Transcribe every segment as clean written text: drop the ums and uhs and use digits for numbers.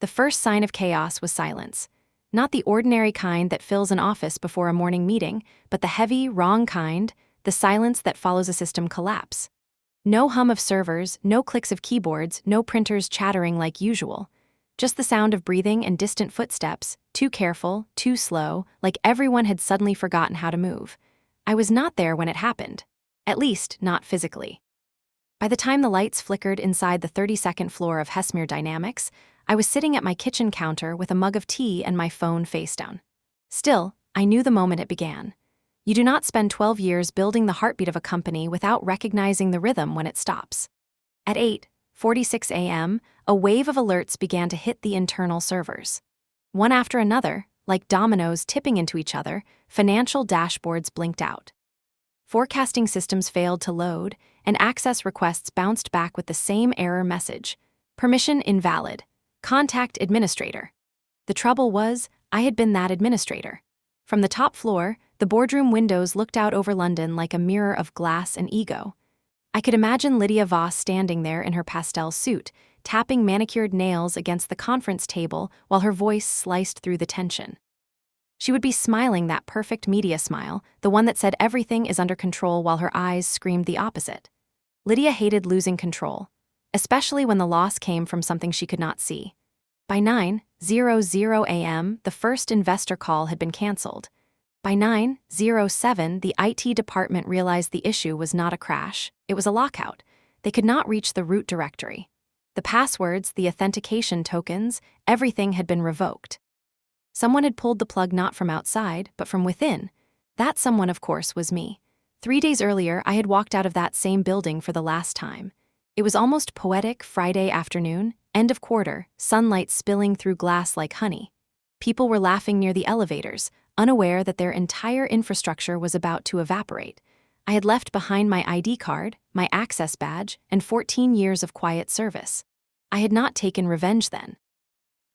The first sign of chaos was silence. Not the ordinary kind that fills an office before a morning meeting, but the heavy, wrong kind, the silence that follows a system collapse. No hum of servers, no clicks of keyboards, no printers chattering like usual. Just the sound of breathing and distant footsteps, too careful, too slow, like everyone had suddenly forgotten how to move. I was not there when it happened. At least, not physically. By the time the lights flickered inside the 32nd floor of Hesmere Dynamics, I was sitting at my kitchen counter with a mug of tea and my phone face down. Still, I knew the moment it began. You do not spend 12 years building the heartbeat of a company without recognizing the rhythm when it stops. At 8:46 a.m., a wave of alerts began to hit the internal servers. One after another, like dominoes tipping into each other, financial dashboards blinked out. Forecasting systems failed to load, and access requests bounced back with the same error message: permission invalid. Contact administrator. The trouble was, I had been that administrator. From the top floor, the boardroom windows looked out over London like a mirror of glass and ego. I could imagine Lydia Voss standing there in her pastel suit, tapping manicured nails against the conference table while her voice sliced through the tension. She would be smiling that perfect media smile, the one that said everything is under control while her eyes screamed the opposite. Lydia hated losing control, especially when the loss came from something she could not see. By 9:00 a.m., the first investor call had been canceled. By 9:07, the IT department realized the issue was not a crash, it was a lockout. They could not reach the root directory. The passwords, the authentication tokens, everything had been revoked. Someone had pulled the plug not from outside, but from within. That someone, of course, was me. 3 days earlier, I had walked out of that same building for the last time. It was almost poetic Friday afternoon, end of quarter, sunlight spilling through glass like honey. People were laughing near the elevators, unaware that their entire infrastructure was about to evaporate. I had left behind my ID card, my access badge, and 14 years of quiet service. I had not taken revenge then.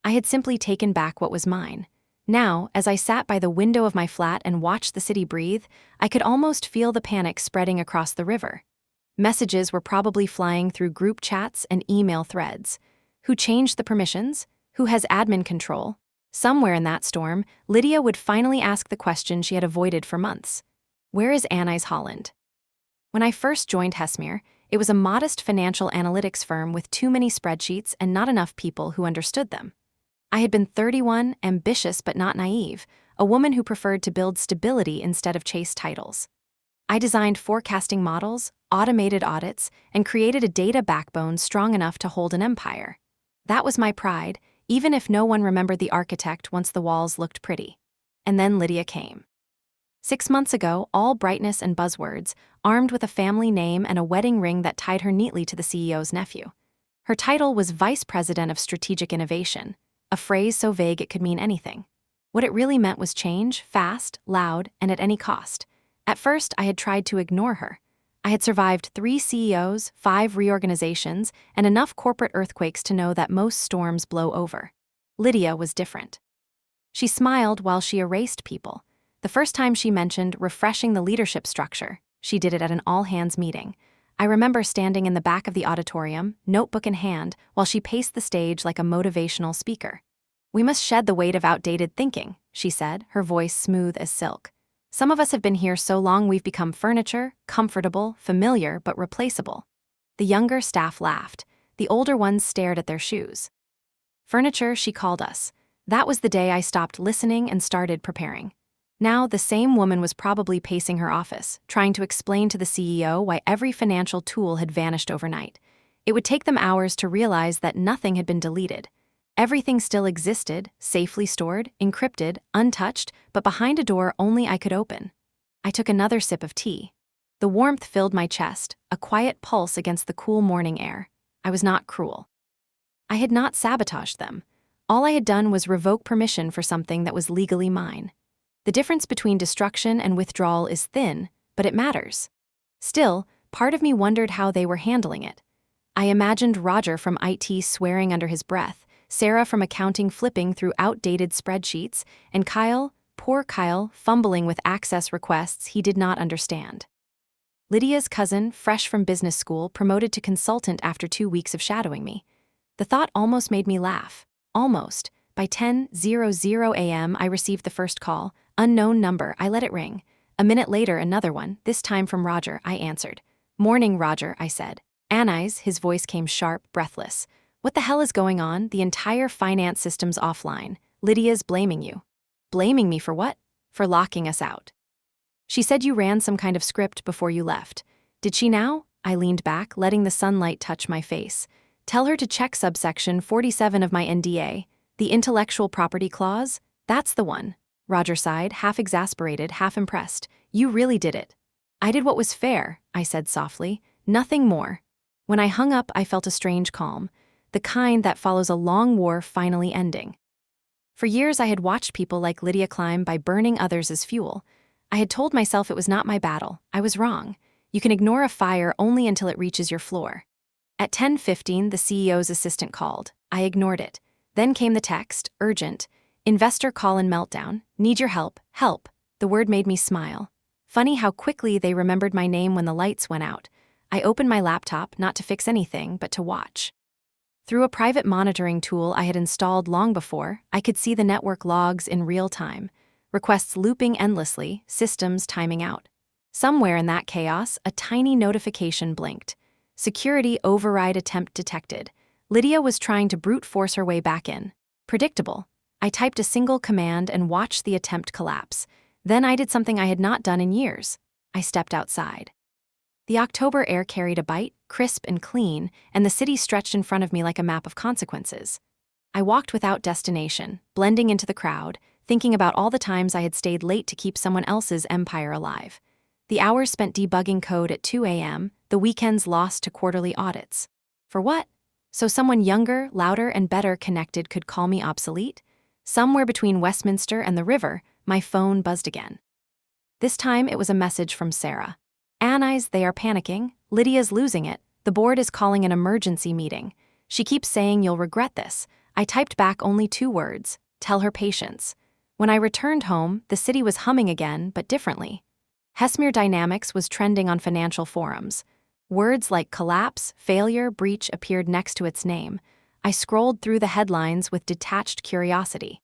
I had simply taken back what was mine. Now, as I sat by the window of my flat and watched the city breathe, I could almost feel the panic spreading across the river. Messages were probably flying through group chats and email threads. Who changed the permissions? Who has admin control? Somewhere in that storm, Lydia would finally ask the question she had avoided for months. Where is Anais Holland? When I first joined Hesmere, it was a modest financial analytics firm with too many spreadsheets and not enough people who understood them. I had been 31, ambitious but not naive, a woman who preferred to build stability instead of chase titles. I designed forecasting models, automated audits, and created a data backbone strong enough to hold an empire. That was my pride, even if no one remembered the architect once the walls looked pretty. And then Lydia came. 6 months ago, all brightness and buzzwords, armed with a family name and a wedding ring that tied her neatly to the CEO's nephew. Her title was Vice President of Strategic Innovation, a phrase so vague it could mean anything. What it really meant was change, fast, loud, and at any cost. At first, I had tried to ignore her. I had survived 3 CEOs, 5 reorganizations, and enough corporate earthquakes to know that most storms blow over. Lydia was different. She smiled while she erased people. The first time she mentioned refreshing the leadership structure, she did it at an all-hands meeting. I remember standing in the back of the auditorium, notebook in hand, while she paced the stage like a motivational speaker. "We must shed the weight of outdated thinking," she said, her voice smooth as silk. "Some of us have been here so long we've become furniture, comfortable, familiar, but replaceable." The younger staff laughed. The older ones stared at their shoes. Furniture, she called us. That was the day I stopped listening and started preparing. Now, the same woman was probably pacing her office, trying to explain to the CEO why every financial tool had vanished overnight. It would take them hours to realize that nothing had been deleted. Everything still existed, safely stored, encrypted, untouched, but behind a door only I could open. I took another sip of tea. The warmth filled my chest, a quiet pulse against the cool morning air. I was not cruel. I had not sabotaged them. All I had done was revoke permission for something that was legally mine. The difference between destruction and withdrawal is thin, but it matters. Still, part of me wondered how they were handling it. I imagined Roger from IT swearing under his breath, Sarah from accounting flipping through outdated spreadsheets, and Kyle, poor Kyle, fumbling with access requests he did not understand. Lydia's cousin, fresh from business school, promoted to consultant after 2 weeks of shadowing me. The thought almost made me laugh. Almost. By 10:00 a.m., I received the first call. Unknown number. I let it ring. A minute later, another one, this time from Roger. I answered. "Morning, Roger," I said. Anais, his voice came sharp, breathless. "What the hell is going on? The entire finance system's offline. Lydia's blaming you." "Blaming me for what?" "For locking us out. She said you ran some kind of script before you left." "Did she now?" I leaned back, letting the sunlight touch my face. "Tell her to check subsection 47 of my NDA. The intellectual property clause? That's the one." Roger sighed, half exasperated, half impressed. "You really did it." "I did what was fair," I said softly. "Nothing more." When I hung up, I felt a strange calm, the kind that follows a long war finally ending. For years, I had watched people like Lydia climb by burning others as fuel. I had told myself it was not my battle. I was wrong. You can ignore a fire only until it reaches your floor. At 10:15, the CEO's assistant called. I ignored it. Then came the text, urgent. "Investor call and meltdown. Need your help. Help." The word made me smile. Funny how quickly they remembered my name when the lights went out. I opened my laptop, not to fix anything, but to watch. Through a private monitoring tool I had installed long before, I could see the network logs in real time. Requests looping endlessly, systems timing out. Somewhere in that chaos, a tiny notification blinked. Security override attempt detected. Lydia was trying to brute force her way back in. Predictable. I typed a single command and watched the attempt collapse. Then I did something I had not done in years. I stepped outside. The October air carried a bite, crisp and clean, and the city stretched in front of me like a map of consequences. I walked without destination, blending into the crowd, thinking about all the times I had stayed late to keep someone else's empire alive. The hours spent debugging code at 2 a.m., the weekends lost to quarterly audits. For what? So someone younger, louder, and better connected could call me obsolete? Somewhere between Westminster and the river, my phone buzzed again. This time it was a message from Sarah. "Anais, they are panicking. Lydia's losing it. The board is calling an emergency meeting. She keeps saying you'll regret this." I typed back only 2 words. "Tell her patience." When I returned home, the city was humming again, but differently. Hesmere Dynamics was trending on financial forums. Words like collapse, failure, breach appeared next to its name. I scrolled through the headlines with detached curiosity.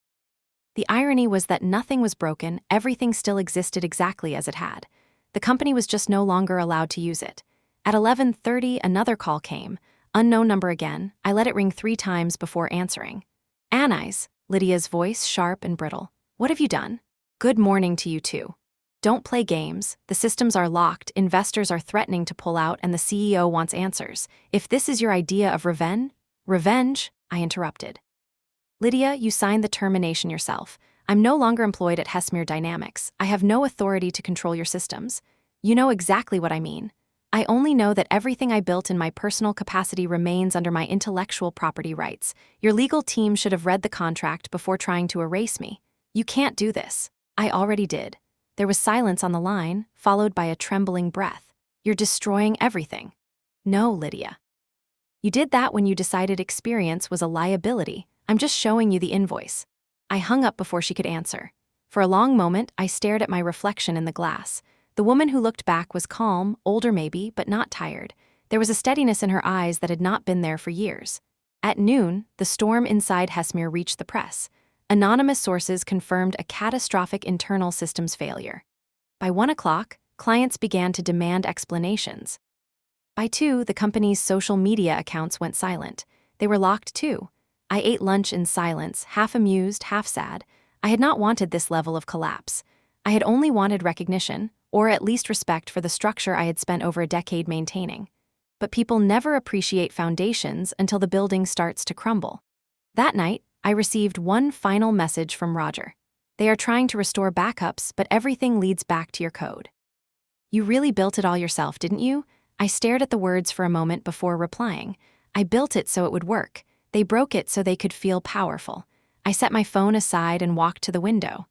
The irony was that nothing was broken, everything still existed exactly as it had. The company was just no longer allowed to use it. At 11:30, another call came. Unknown number again. I let it ring 3 times before answering. "Anais," Lydia's voice sharp and brittle. "What have you done?" "Good morning to you too. Don't play games. The systems are locked, investors are threatening to pull out, and the CEO wants answers. If this is your idea of Revenge, I interrupted. "Lydia, you signed the termination yourself. I'm no longer employed at Hesmere Dynamics. I have no authority to control your systems. You know exactly what I mean. I only know that everything I built in my personal capacity remains under my intellectual property rights. Your legal team should have read the contract before trying to erase me. You can't do this." "I already did." There was silence on the line, followed by a trembling breath. "You're destroying everything." "No, Lydia. You did that when you decided experience was a liability. I'm just showing you the invoice." I hung up before she could answer. For a long moment, I stared at my reflection in the glass. The woman who looked back was calm, older maybe, but not tired. There was a steadiness in her eyes that had not been there for years. At noon, the storm inside Hesmere reached the press. Anonymous sources confirmed a catastrophic internal systems failure. By 1 o'clock, clients began to demand explanations. By 2, the company's social media accounts went silent. They were locked too. I ate lunch in silence, half amused, half sad. I had not wanted this level of collapse. I had only wanted recognition, or at least respect for the structure I had spent over a decade maintaining. But people never appreciate foundations until the building starts to crumble. That night, I received one final message from Roger. "They are trying to restore backups, but everything leads back to your code." "You really built it all yourself, didn't you?" I stared at the words for a moment before replying. "I built it so it would work. They broke it so they could feel powerful." I set my phone aside and walked to the window.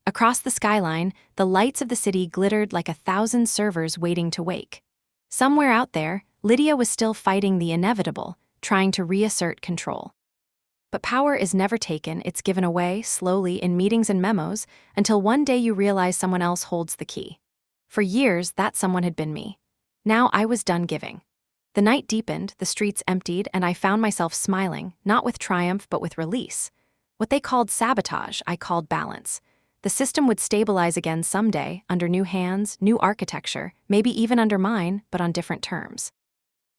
Across the skyline, the lights of the city glittered like 1,000 servers waiting to wake. Somewhere out there, Lydia was still fighting the inevitable, trying to reassert control. But power is never taken, it's given away, slowly, in meetings and memos, until one day you realize someone else holds the key. For years, that someone had been me. Now I was done giving. The night deepened, the streets emptied, and I found myself smiling, not with triumph but with release. What they called sabotage, I called balance. The system would stabilize again someday, under new hands, new architecture, maybe even under mine, but on different terms.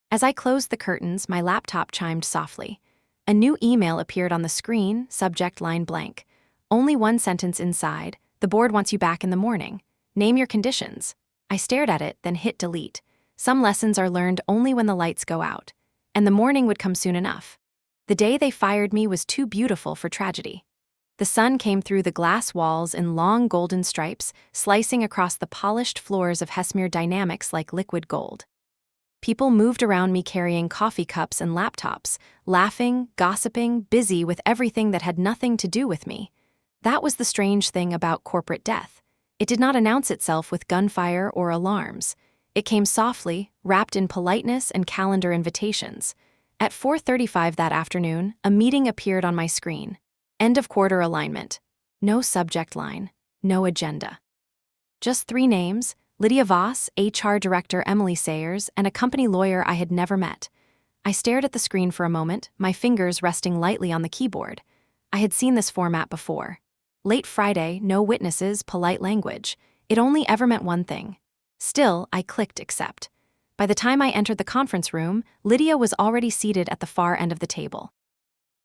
As I closed the curtains, my laptop chimed softly. A new email appeared on the screen, subject line blank. Only one sentence inside: the board wants you back in the morning. Name your conditions. I stared at it, then hit delete. Some lessons are learned only when the lights go out. And the morning would come soon enough. The day they fired me was too beautiful for tragedy. The sun came through the glass walls in long golden stripes, slicing across the polished floors of Hesmere Dynamics like liquid gold. People moved around me carrying coffee cups and laptops, laughing, gossiping, busy with everything that had nothing to do with me. That was the strange thing about corporate death. It did not announce itself with gunfire or alarms. It came softly, wrapped in politeness and calendar invitations. At 4:35 that afternoon, a meeting appeared on my screen. End of quarter alignment. No subject line. No agenda. Just 3 names: Lydia Voss, HR Director Emily Sayers, and a company lawyer I had never met. I stared at the screen for a moment, my fingers resting lightly on the keyboard. I had seen this format before. Late Friday, no witnesses, polite language. It only ever meant one thing. Still, I clicked accept. By the time I entered the conference room, Lydia was already seated at the far end of the table.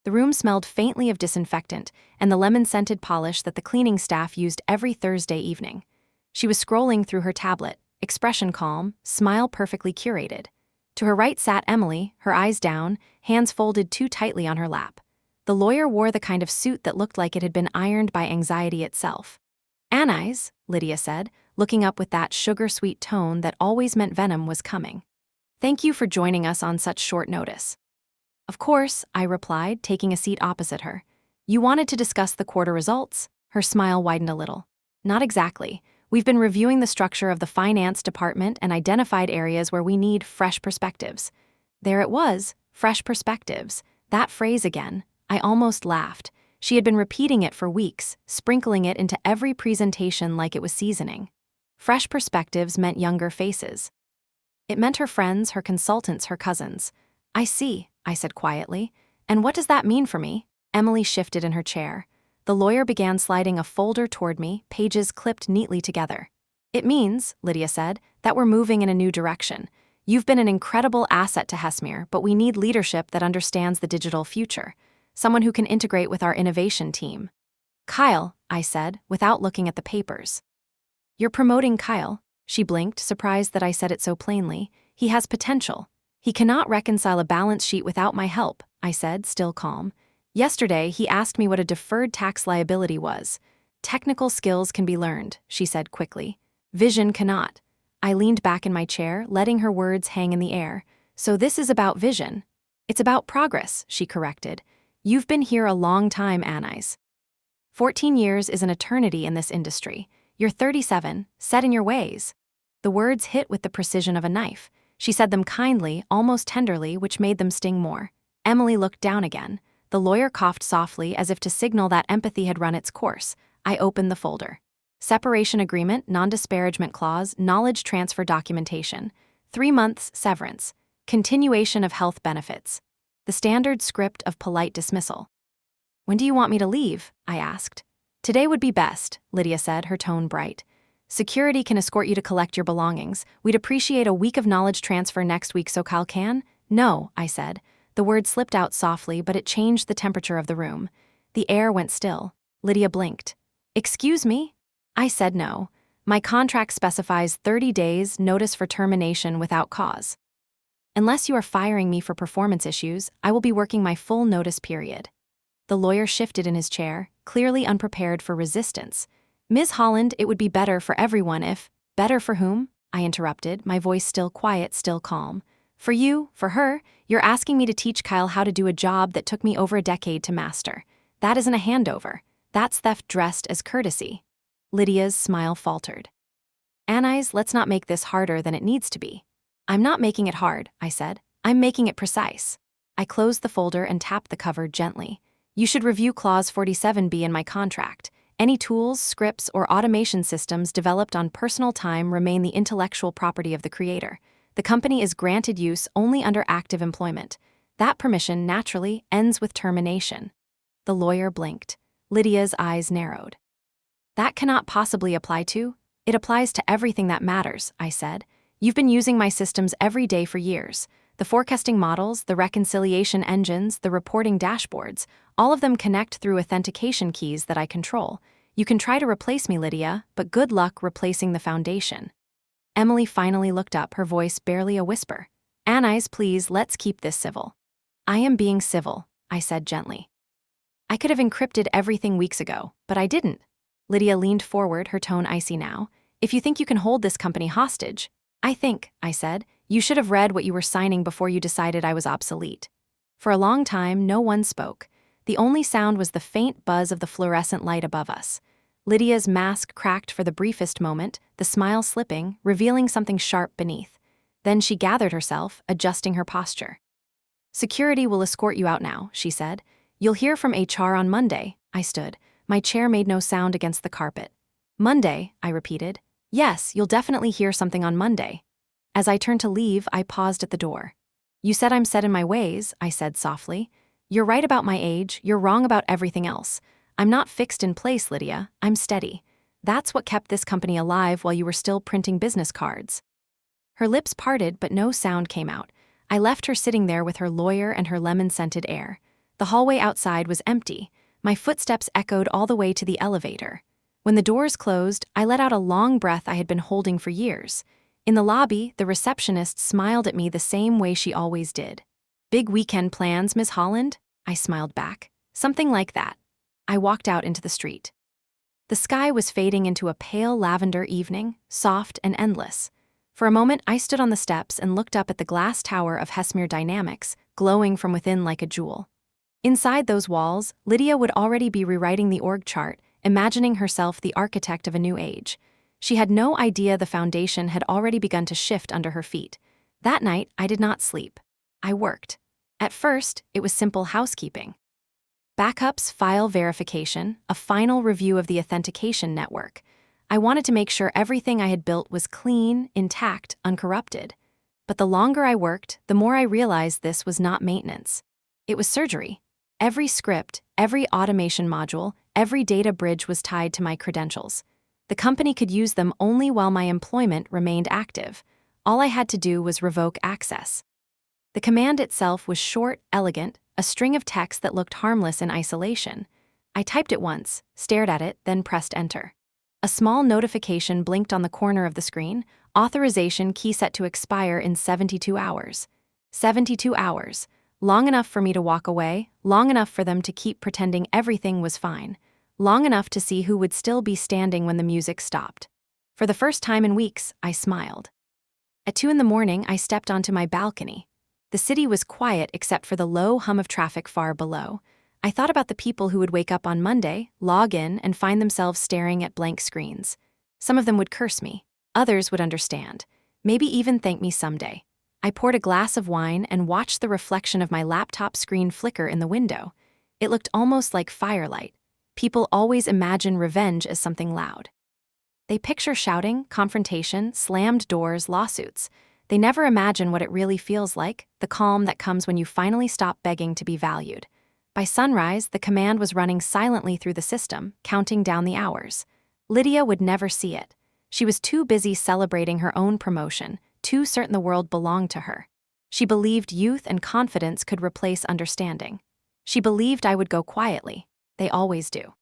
The room smelled faintly of disinfectant and the lemon-scented polish that the cleaning staff used every Thursday evening. She was scrolling through her tablet, expression calm, smile perfectly curated. To her right sat Emily, her eyes down, hands folded too tightly on her lap. The lawyer wore the kind of suit that looked like it had been ironed by anxiety itself. "Anais," Lydia said, looking up with that sugar-sweet tone that always meant venom was coming. "Thank you for joining us on such short notice." "Of course," I replied, taking a seat opposite her. "You wanted to discuss the quarter results?" Her smile widened a little. "Not exactly. We've been reviewing the structure of the finance department and identified areas where we need fresh perspectives." There it was, fresh perspectives. That phrase again. I almost laughed. She had been repeating it for weeks, sprinkling it into every presentation like it was seasoning. Fresh perspectives meant younger faces. It meant her friends, her consultants, her cousins. "I see," I said quietly. "And what does that mean for me?" Emily shifted in her chair. The lawyer began sliding a folder toward me, pages clipped neatly together. "It means," Lydia said, "that we're moving in a new direction. You've been an incredible asset to Hesmere, but we need leadership that understands the digital future. Someone who can integrate with our innovation team." "Kyle," I said, without looking at the papers. "You're promoting Kyle?" She blinked, surprised that I said it so plainly. "He has potential." "He cannot reconcile a balance sheet without my help," I said, still calm. "Yesterday, he asked me what a deferred tax liability was." "Technical skills can be learned," she said quickly. "Vision cannot." I leaned back in my chair, letting her words hang in the air. "So this is about vision." "It's about progress," she corrected. "You've been here a long time, Anais. 14 years is an eternity in this industry. You're 37, set in your ways." The words hit with the precision of a knife. She said them kindly, almost tenderly, which made them sting more. Emily looked down again. The lawyer coughed softly as if to signal that empathy had run its course. I opened the folder. Separation agreement, non-disparagement clause, knowledge transfer documentation. 3 months severance. Continuation of health benefits. The standard script of polite dismissal. "When do you want me to leave?" I asked. "Today would be best," Lydia said, her tone bright. "Security can escort you to collect your belongings. We'd appreciate a week of knowledge transfer next week so Kyle can." "No," I said. The word slipped out softly, but it changed the temperature of the room. The air went still. Lydia blinked. "Excuse me?" I said no. "My contract specifies 30 days notice for termination without cause. Unless you are firing me for performance issues, I will be working my full notice period." The lawyer shifted in his chair, clearly unprepared for resistance. "Ms. Holland, it would be better for everyone if—" "Better for whom?" I interrupted, my voice still quiet, still calm. "For you, for her. You're asking me to teach Kyle how to do a job that took me over a decade to master. That isn't a handover. That's theft dressed as courtesy." Lydia's smile faltered. "Anais, let's not make this harder than it needs to be." "I'm not making it hard," I said. "I'm making it precise." I closed the folder and tapped the cover gently. "You should review Clause 47B in my contract. Any tools, scripts, or automation systems developed on personal time remain the intellectual property of the creator. The company is granted use only under active employment. That permission naturally ends with termination. The lawyer blinked. Lydia's eyes narrowed. That cannot possibly apply to. It applies to everything that matters, I said. You've been using my systems every day for years. The forecasting models, the reconciliation engines, the reporting dashboards, all of them connect through authentication keys that I control. You can try to replace me, Lydia, but good luck replacing the foundation. Emily finally looked up, her voice barely a whisper. Anais, please, let's keep this civil. I am being civil, I said gently. I could have encrypted everything weeks ago, but I didn't. Lydia leaned forward, her tone icy now. If you think you can hold this company hostage, I said, you should have read what you were signing before you decided I was obsolete. For a long time, no one spoke. The only sound was the faint buzz of the fluorescent light above us. Lydia's mask cracked for the briefest moment, the smile slipping, revealing something sharp beneath. Then she gathered herself, adjusting her posture. Security will escort you out now, she said. You'll hear from HR on Monday. I stood. My chair made no sound against the carpet. Monday, I repeated. Yes, you'll definitely hear something on Monday. As I turned to leave, I paused at the door. You said I'm set in my ways, I said softly. You're right about my age, you're wrong about everything else. I'm not fixed in place, Lydia, I'm steady. That's what kept this company alive while you were still printing business cards. Her lips parted, but no sound came out. I left her sitting there with her lawyer and her lemon-scented air. The hallway outside was empty. My footsteps echoed all the way to the elevator. When the doors closed, I let out a long breath I had been holding for years. In the lobby, the receptionist smiled at me the same way she always did. Big weekend plans, Miss Holland? I smiled back. Something like that. I walked out into the street. The sky was fading into a pale lavender evening, soft and endless. For a moment, I stood on the steps and looked up at the glass tower of Hesmere Dynamics, glowing from within like a jewel. Inside those walls, Lydia would already be rewriting the org chart, imagining herself the architect of a new age. She had no idea the foundation had already begun to shift under her feet. That night, I did not sleep. I worked. At first, it was simple housekeeping. Backups, file verification, a final review of the authentication network. I wanted to make sure everything I had built was clean, intact, uncorrupted. But the longer I worked, the more I realized this was not maintenance. It was surgery. Every script, every automation module, every data bridge was tied to my credentials. The company could use them only while my employment remained active. All I had to do was revoke access. The command itself was short, elegant, a string of text that looked harmless in isolation. I typed it once, stared at it, then pressed enter. A small notification blinked on the corner of the screen, authorization key set to expire in 72 hours. 72 hours. Long enough for me to walk away, long enough for them to keep pretending everything was fine, long enough to see who would still be standing when the music stopped. For the first time in weeks, I smiled. At 2 a.m, I stepped onto my balcony. The city was quiet except for the low hum of traffic far below. I thought about the people who would wake up on Monday, log in, and find themselves staring at blank screens. Some of them would curse me. Others would understand. Maybe even thank me someday. I poured a glass of wine and watched the reflection of my laptop screen flicker in the window. It looked almost like firelight. People always imagine revenge as something loud. They picture shouting, confrontation, slammed doors, lawsuits. They never imagine what it really feels like, the calm that comes when you finally stop begging to be valued. By sunrise, the command was running silently through the system, counting down the hours. Lydia would never see it. She was too busy celebrating her own promotion, too certain the world belonged to her. She believed youth and confidence could replace understanding. She believed I would go quietly. They always do.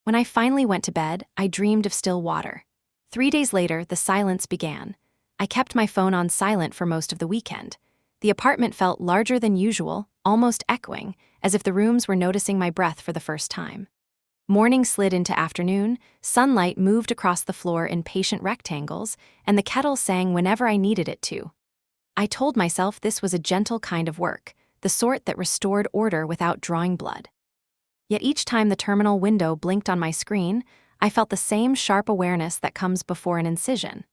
When I finally went to bed, I dreamed of still water. 3 days later, the silence began. I kept my phone on silent for most of the weekend. The apartment felt larger than usual, almost echoing, as if the rooms were noticing my breath for the first time. Morning slid into afternoon, sunlight moved across the floor in patient rectangles, and the kettle sang whenever I needed it to. I told myself this was a gentle kind of work, the sort that restored order without drawing blood. Yet each time the terminal window blinked on my screen, I felt the same sharp awareness that comes before an incision.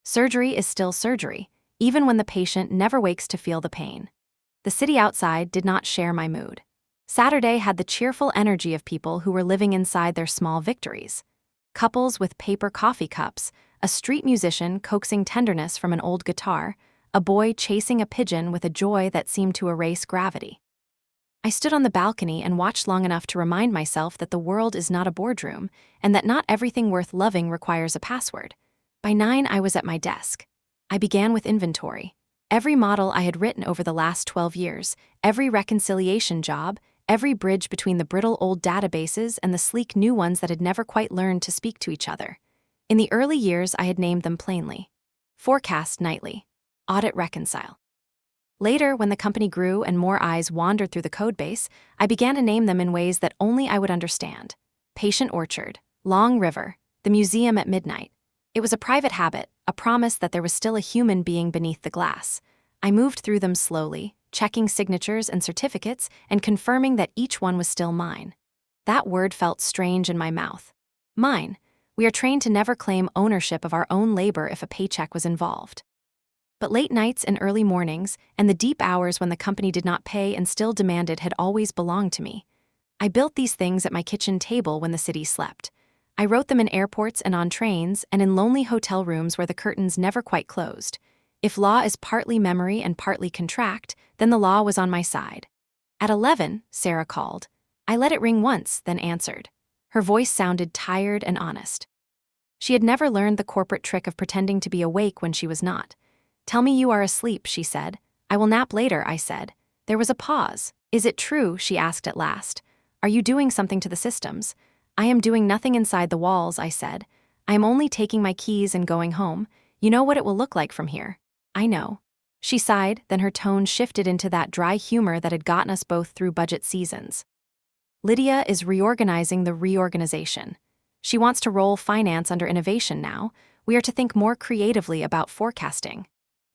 Surgery is still surgery, even when the patient never wakes to feel the pain. The city outside did not share my mood. Saturday had the cheerful energy of people who were living inside their small victories. Couples with paper coffee cups, a street musician coaxing tenderness from an old guitar, a boy chasing a pigeon with a joy that seemed to erase gravity. I stood on the balcony and watched long enough to remind myself that the world is not a boardroom and that not everything worth loving requires a password. By 9, I was at my desk. I began with inventory. Every model I had written over the last 12 years, every reconciliation job, every bridge between the brittle old databases and the sleek new ones that had never quite learned to speak to each other. In the early years, I had named them plainly. Forecast nightly. Audit reconcile. Later, when the company grew and more eyes wandered through the codebase, I began to name them in ways that only I would understand. Patient Orchard, Long River, the museum at midnight. It was a private habit, a promise that there was still a human being beneath the glass. I moved through them slowly, checking signatures and certificates and confirming that each one was still mine. That word felt strange in my mouth. Mine. We are trained to never claim ownership of our own labor if a paycheck was involved. But late nights and early mornings, and the deep hours when the company did not pay and still demanded had always belonged to me. I built these things at my kitchen table when the city slept. I wrote them in airports and on trains and in lonely hotel rooms where the curtains never quite closed. If law is partly memory and partly contract, then the law was on my side. At 11, Sarah called. I let it ring once, then answered. Her voice sounded tired and honest. She had never learned the corporate trick of pretending to be awake when she was not. Tell me you are asleep, she said. I will nap later, I said. There was a pause. Is it true, she asked at last. Are you doing something to the systems? I am doing nothing inside the walls, I said. I am only taking my keys and going home. You know what it will look like from here. I know. She sighed, then her tone shifted into that dry humor that had gotten us both through budget seasons. Lydia is reorganizing the reorganization. She wants to roll finance under innovation now. We are to think more creatively about forecasting.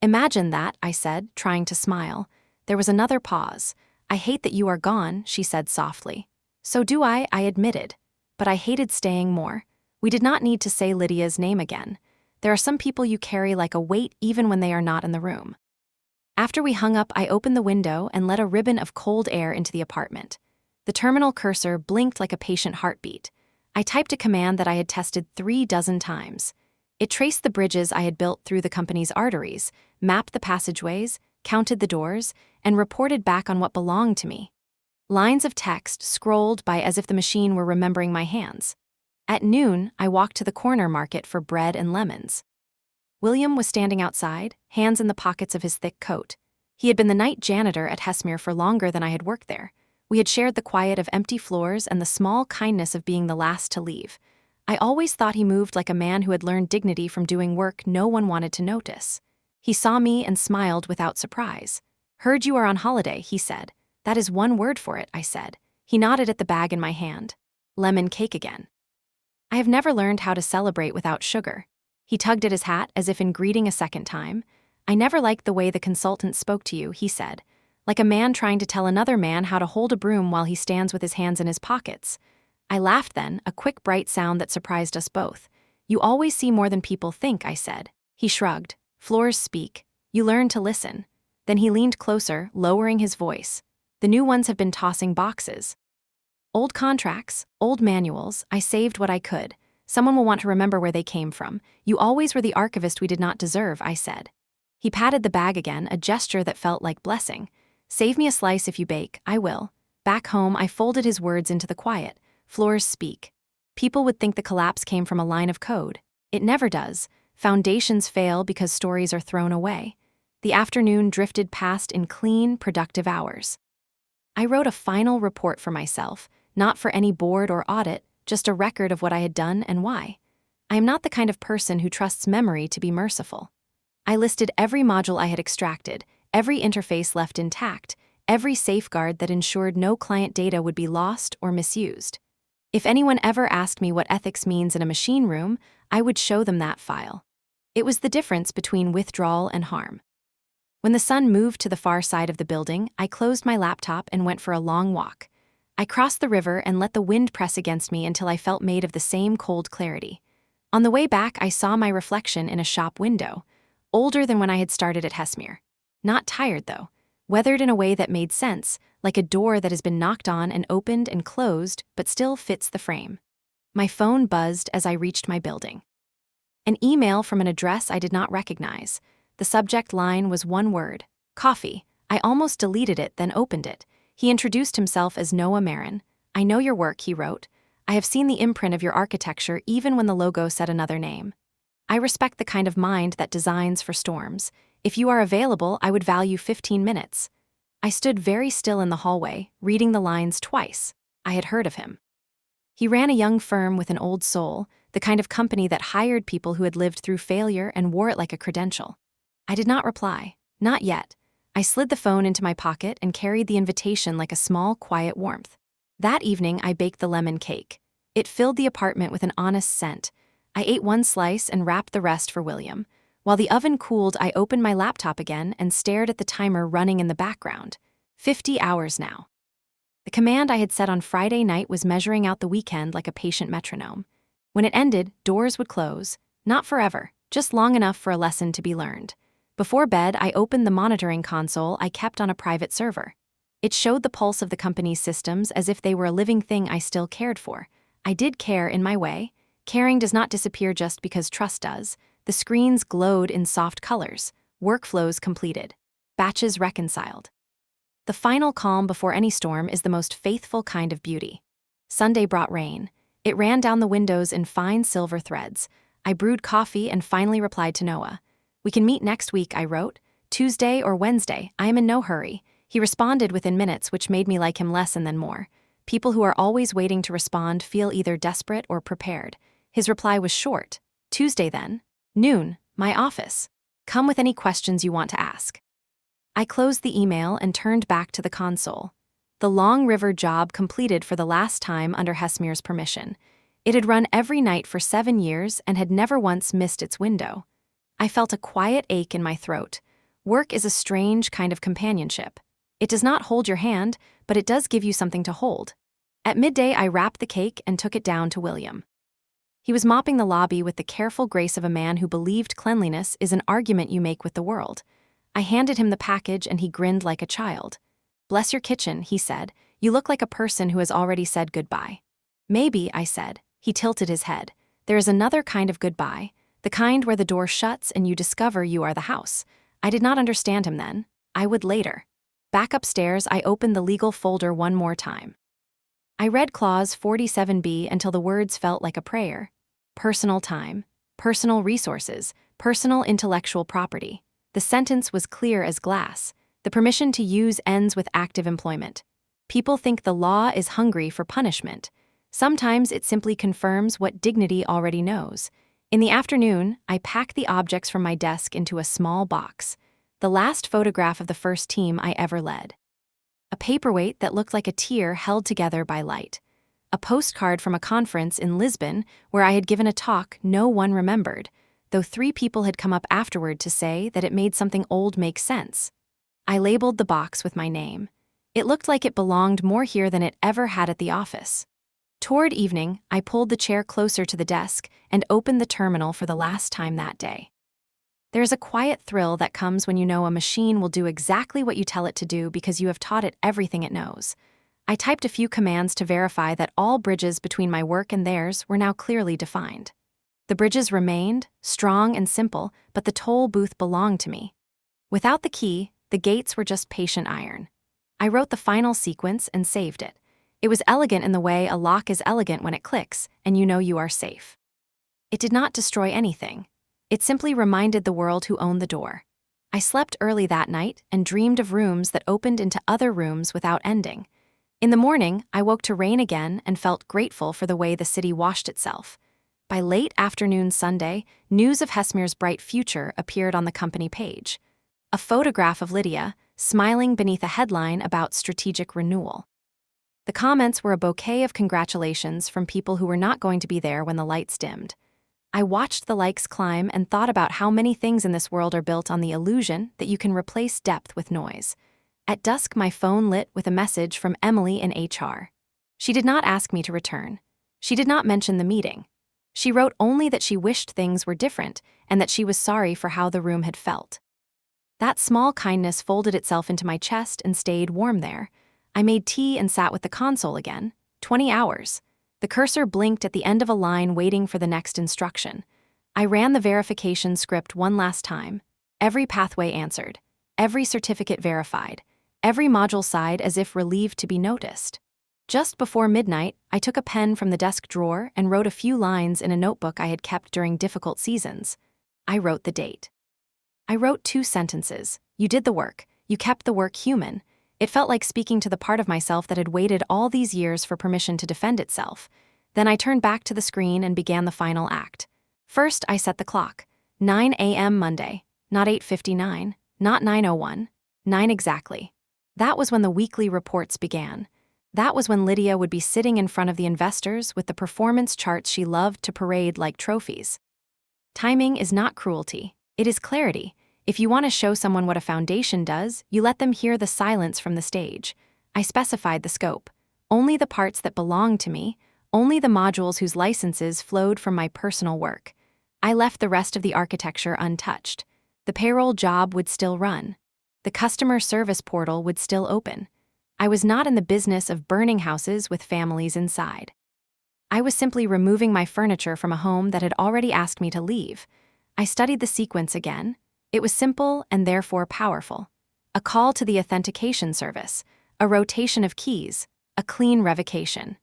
Imagine that, I said, trying to smile. There was another pause. I hate that you are gone, she said softly. So do I admitted. But I hated staying more. We did not need to say Lydia's name again. There are some people you carry like a weight even when they are not in the room. After we hung up, I opened the window and let a ribbon of cold air into the apartment. The terminal cursor blinked like a patient heartbeat. I typed a command that I had tested 36 times. It traced the bridges I had built through the company's arteries, mapped the passageways, counted the doors, and reported back on what belonged to me. Lines of text scrolled by as if the machine were remembering my hands. At noon, I walked to the corner market for bread and lemons. William was standing outside, hands in the pockets of his thick coat. He had been the night janitor at Hesmere for longer than I had worked there. We had shared the quiet of empty floors and the small kindness of being the last to leave. I always thought he moved like a man who had learned dignity from doing work no one wanted to notice. He saw me and smiled without surprise. Heard you are on holiday, he said. That is one word for it, I said. He nodded at the bag in my hand. Lemon cake again. I have never learned how to celebrate without sugar. He tugged at his hat as if in greeting a second time. I never liked the way the consultant spoke to you, he said. Like a man trying to tell another man how to hold a broom while he stands with his hands in his pockets. I laughed then, a quick bright sound that surprised us both. You always see more than people think, I said. He shrugged. Floors speak. You learn to listen. Then he leaned closer, lowering his voice. The new ones have been tossing boxes. Old contracts, old manuals, I saved what I could. Someone will want to remember where they came from. You always were the archivist we did not deserve, I said. He patted the bag again, a gesture that felt like blessing. Save me a slice if you bake, I will. Back home, I folded his words into the quiet. Floors speak. People would think the collapse came from a line of code. It never does. Foundations fail because stories are thrown away. The afternoon drifted past in clean, productive hours. I wrote a final report for myself, not for any board or audit, just a record of what I had done and why. I am not the kind of person who trusts memory to be merciful. I listed every module I had extracted, every interface left intact, every safeguard that ensured no client data would be lost or misused. If anyone ever asked me what ethics means in a machine room, I would show them that file. It was the difference between withdrawal and harm. When the sun moved to the far side of the building, I closed my laptop and went for a long walk. I crossed the river and let the wind press against me until I felt made of the same cold clarity. On the way back, I saw my reflection in a shop window, older than when I had started at Hesmere. Not tired, though. Weathered in a way that made sense, like a door that has been knocked on and opened and closed, but still fits the frame. My phone buzzed as I reached my building. An email from an address I did not recognize. The subject line was one word: coffee. I almost deleted it, then opened it. He introduced himself as Noah Marin. "I know your work," he wrote. "I have seen the imprint of your architecture even when the logo said another name. I respect the kind of mind that designs for storms. If you are available, I would value 15 minutes. I stood very still in the hallway, reading the lines twice. I had heard of him. He ran a young firm with an old soul, the kind of company that hired people who had lived through failure and wore it like a credential. I did not reply. Not yet. I slid the phone into my pocket and carried the invitation like a small, quiet warmth. That evening, I baked the lemon cake. It filled the apartment with an honest scent. I ate one slice and wrapped the rest for William. While the oven cooled, I opened my laptop again and stared at the timer running in the background. 50 hours now. The command I had set on Friday night was measuring out the weekend like a patient metronome. When it ended, doors would close. Not forever, just long enough for a lesson to be learned. Before bed, I opened the monitoring console I kept on a private server. It showed the pulse of the company's systems as if they were a living thing I still cared for. I did care in my way. Caring does not disappear just because trust does. The screens glowed in soft colors. Workflows completed. Batches reconciled. The final calm before any storm is the most faithful kind of beauty. Sunday brought rain. It ran down the windows in fine silver threads. I brewed coffee and finally replied to Noah. "We can meet next week," I wrote. "Tuesday or Wednesday. I am in no hurry." He responded within minutes, which made me like him less and then more. People who are always waiting to respond feel either desperate or prepared. His reply was short. "Tuesday then. Noon. My office. Come with any questions you want to ask." I closed the email and turned back to the console. The Long River job completed for the last time under Hesmer's permission. It had run every night for 7 years and had never once missed its window. I felt a quiet ache in my throat. Work is a strange kind of companionship. It does not hold your hand, but it does give you something to hold. At midday, I wrapped the cake and took it down to William. He was mopping the lobby with the careful grace of a man who believed cleanliness is an argument you make with the world. I handed him the package and he grinned like a child. "Bless your kitchen," he said. "You look like a person who has already said goodbye." "Maybe," I said. He tilted his head. "There is another kind of goodbye, the kind where the door shuts and you discover you are the house." I did not understand him then. I would later. Back upstairs, I opened the legal folder one more time. I read Clause 47B until the words felt like a prayer. Personal time, personal resources, personal intellectual property. The sentence was clear as glass. The permission to use ends with active employment. People think the law is hungry for punishment. Sometimes it simply confirms what dignity already knows. In the afternoon, I packed the objects from my desk into a small box. The last photograph of the first team I ever led. A paperweight that looked like a tear held together by light. A postcard from a conference in Lisbon where I had given a talk no one remembered, though 3 people had come up afterward to say that it made something old make sense. I labeled the box with my name. It looked like it belonged more here than it ever had at the office. Toward evening, I pulled the chair closer to the desk and opened the terminal for the last time that day. There is a quiet thrill that comes when you know a machine will do exactly what you tell it to do because you have taught it everything it knows. I typed a few commands to verify that all bridges between my work and theirs were now clearly defined. The bridges remained, strong and simple, but the toll booth belonged to me. Without the key, the gates were just patient iron. I wrote the final sequence and saved it. It was elegant in the way a lock is elegant when it clicks, and you know you are safe. It did not destroy anything. It simply reminded the world who owned the door. I slept early that night and dreamed of rooms that opened into other rooms without ending. In the morning, I woke to rain again and felt grateful for the way the city washed itself. By late afternoon Sunday, news of Hesmer's bright future appeared on the company page. A photograph of Lydia, smiling beneath a headline about strategic renewal. The comments were a bouquet of congratulations from people who were not going to be there when the lights dimmed. I watched the likes climb and thought about how many things in this world are built on the illusion that you can replace depth with noise. At dusk, my phone lit with a message from Emily in HR. She did not ask me to return. She did not mention the meeting. She wrote only that she wished things were different and that she was sorry for how the room had felt. That small kindness folded itself into my chest and stayed warm there. I made tea and sat with the console again. 20 hours. The cursor blinked at the end of a line waiting for the next instruction. I ran the verification script one last time. Every pathway answered. Every certificate verified. Every module sighed as if relieved to be noticed. Just before midnight, I took a pen from the desk drawer and wrote a few lines in a notebook I had kept during difficult seasons. I wrote the date. I wrote 2 sentences. You did the work. You kept the work human. It felt like speaking to the part of myself that had waited all these years for permission to defend itself. Then I turned back to the screen and began the final act. First, I set the clock. 9 a.m. Monday. Not 8:59. Not 9:01. 9 exactly. That was when the weekly reports began. That was when Lydia would be sitting in front of the investors with the performance charts she loved to parade like trophies. Timing is not cruelty. It is clarity. If you want to show someone what a foundation does, you let them hear the silence from the stage. I specified the scope. Only the parts that belonged to me, only the modules whose licenses flowed from my personal work. I left the rest of the architecture untouched. The payroll job would still run. The customer service portal would still open. I was not in the business of burning houses with families inside. I was simply removing my furniture from a home that had already asked me to leave. I studied the sequence again. It was simple and therefore powerful. A call to the authentication service, a rotation of keys, a clean revocation.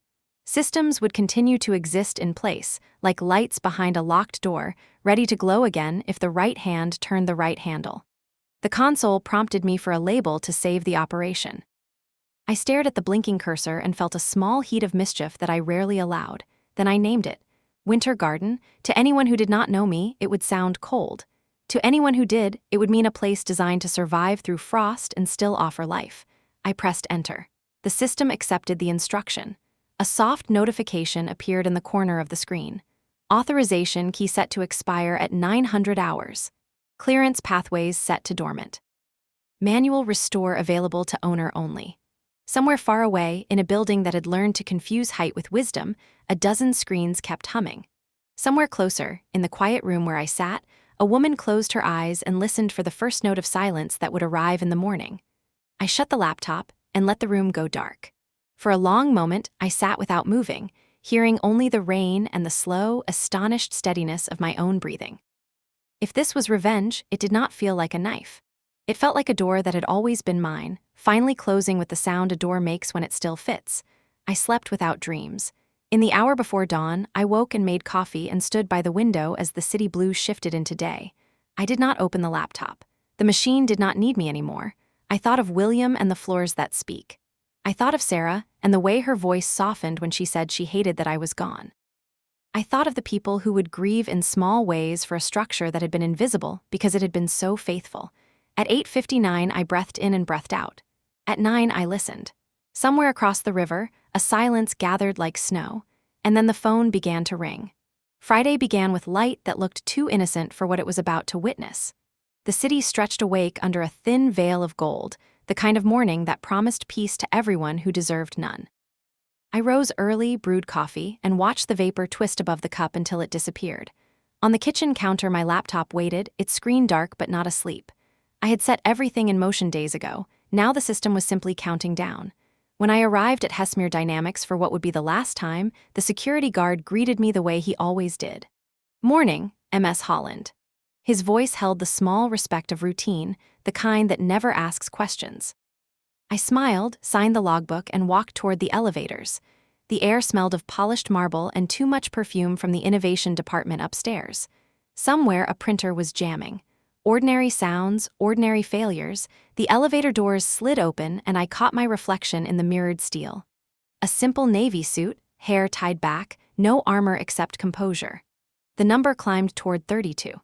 Systems would continue to exist in place, like lights behind a locked door, ready to glow again if the right hand turned the right handle. The console prompted me for a label to save the operation. I stared at the blinking cursor and felt a small heat of mischief that I rarely allowed. Then I named it. Winter Garden. To anyone who did not know me, it would sound cold. To anyone who did, it would mean a place designed to survive through frost and still offer life. I pressed enter. The system accepted the instruction. A soft notification appeared in the corner of the screen. Authorization key set to expire at 900 hours. Clearance pathways set to dormant. Manual restore available to owner only. Somewhere far away, in a building that had learned to confuse height with wisdom, a dozen screens kept humming. Somewhere closer, in the quiet room where I sat, a woman closed her eyes and listened for the first note of silence that would arrive in the morning. I shut the laptop and let the room go dark. For a long moment, I sat without moving, hearing only the rain and the slow, astonished steadiness of my own breathing. If this was revenge, it did not feel like a knife. It felt like a door that had always been mine, finally closing with the sound a door makes when it still fits. I slept without dreams. In the hour before dawn, I woke and made coffee and stood by the window as the city blue shifted into day. I did not open the laptop. The machine did not need me anymore. I thought of William and the floors that speak. I thought of Sarah and the way her voice softened when she said she hated that I was gone. I thought of the people who would grieve in small ways for a structure that had been invisible because it had been so faithful. At 8:59, I breathed in and breathed out. At 9, I listened. Somewhere across the river, a silence gathered like snow, and then the phone began to ring. Friday began with light that looked too innocent for what it was about to witness. The city stretched awake under a thin veil of gold, the kind of morning that promised peace to everyone who deserved none. I rose early, brewed coffee, and watched the vapor twist above the cup until it disappeared. On the kitchen counter, my laptop waited, its screen dark but not asleep. I had set everything in motion days ago. Now the system was simply counting down. When I arrived at Hesmere Dynamics for what would be the last time, the security guard greeted me the way he always did. "Morning, MS Holland." His voice held the small respect of routine, the kind that never asks questions. I smiled, signed the logbook, and walked toward the elevators. The air smelled of polished marble and too much perfume from the innovation department upstairs. Somewhere a printer was jamming. Ordinary sounds, ordinary failures. The elevator doors slid open and I caught my reflection in the mirrored steel. A simple navy suit, hair tied back, no armor except composure. The number climbed toward 32.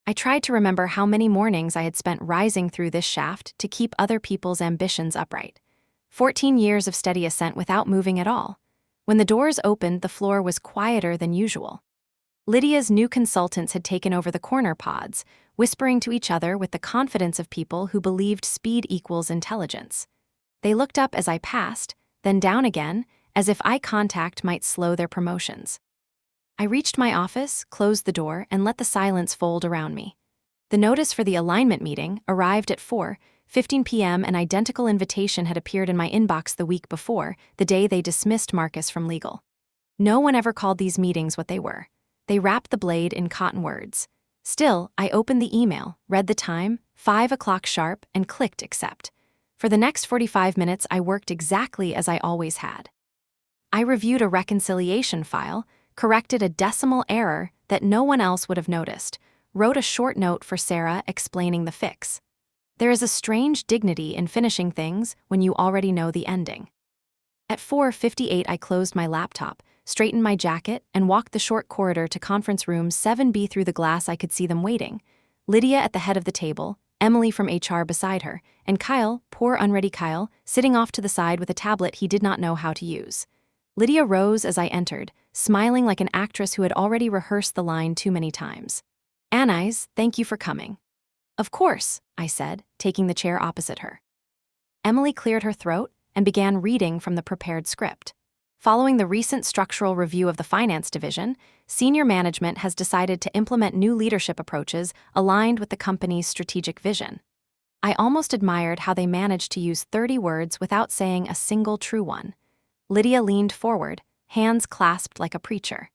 I tried to remember how many mornings I had spent rising through this shaft to keep other people's ambitions upright. 14 years of steady ascent without moving at all. When the doors opened, the floor was quieter than usual. Lydia's new consultants had taken over the corner pods, whispering to each other with the confidence of people who believed speed equals intelligence. They looked up as I passed, then down again, as if eye contact might slow their promotions. I reached my office, closed the door, and let the silence fold around me. The notice for the alignment meeting arrived at 4:15 p.m. An identical invitation had appeared in my inbox the week before, the day they dismissed Marcus from legal. No one ever called these meetings what they were. They wrapped the blade in cotton words. Still, I opened the email, read the time, 5 o'clock sharp, and clicked accept. For the next 45 minutes, I worked exactly as I always had. I reviewed a reconciliation file, corrected a decimal error that no one else would have noticed, wrote a short note for Sarah explaining the fix. There is a strange dignity in finishing things when you already know the ending. At 4:58, I closed my laptop, straightened my jacket, and walked the short corridor to conference room 7B. Through the glass, I could see them waiting. Lydia at the head of the table, Emily from HR beside her, and Kyle, poor unready Kyle, sitting off to the side with a tablet he did not know how to use. Lydia rose as I entered, smiling like an actress who had already rehearsed the line too many times. "Anais, thank you for coming." "Of course," I said, taking the chair opposite her. Emily cleared her throat and began reading from the prepared script. Following the recent structural review of the finance division, senior management has decided to implement new leadership approaches aligned with the company's strategic vision. I almost admired how they managed to use 30 words without saying a single true one. Lydia leaned forward, hands clasped like a preacher.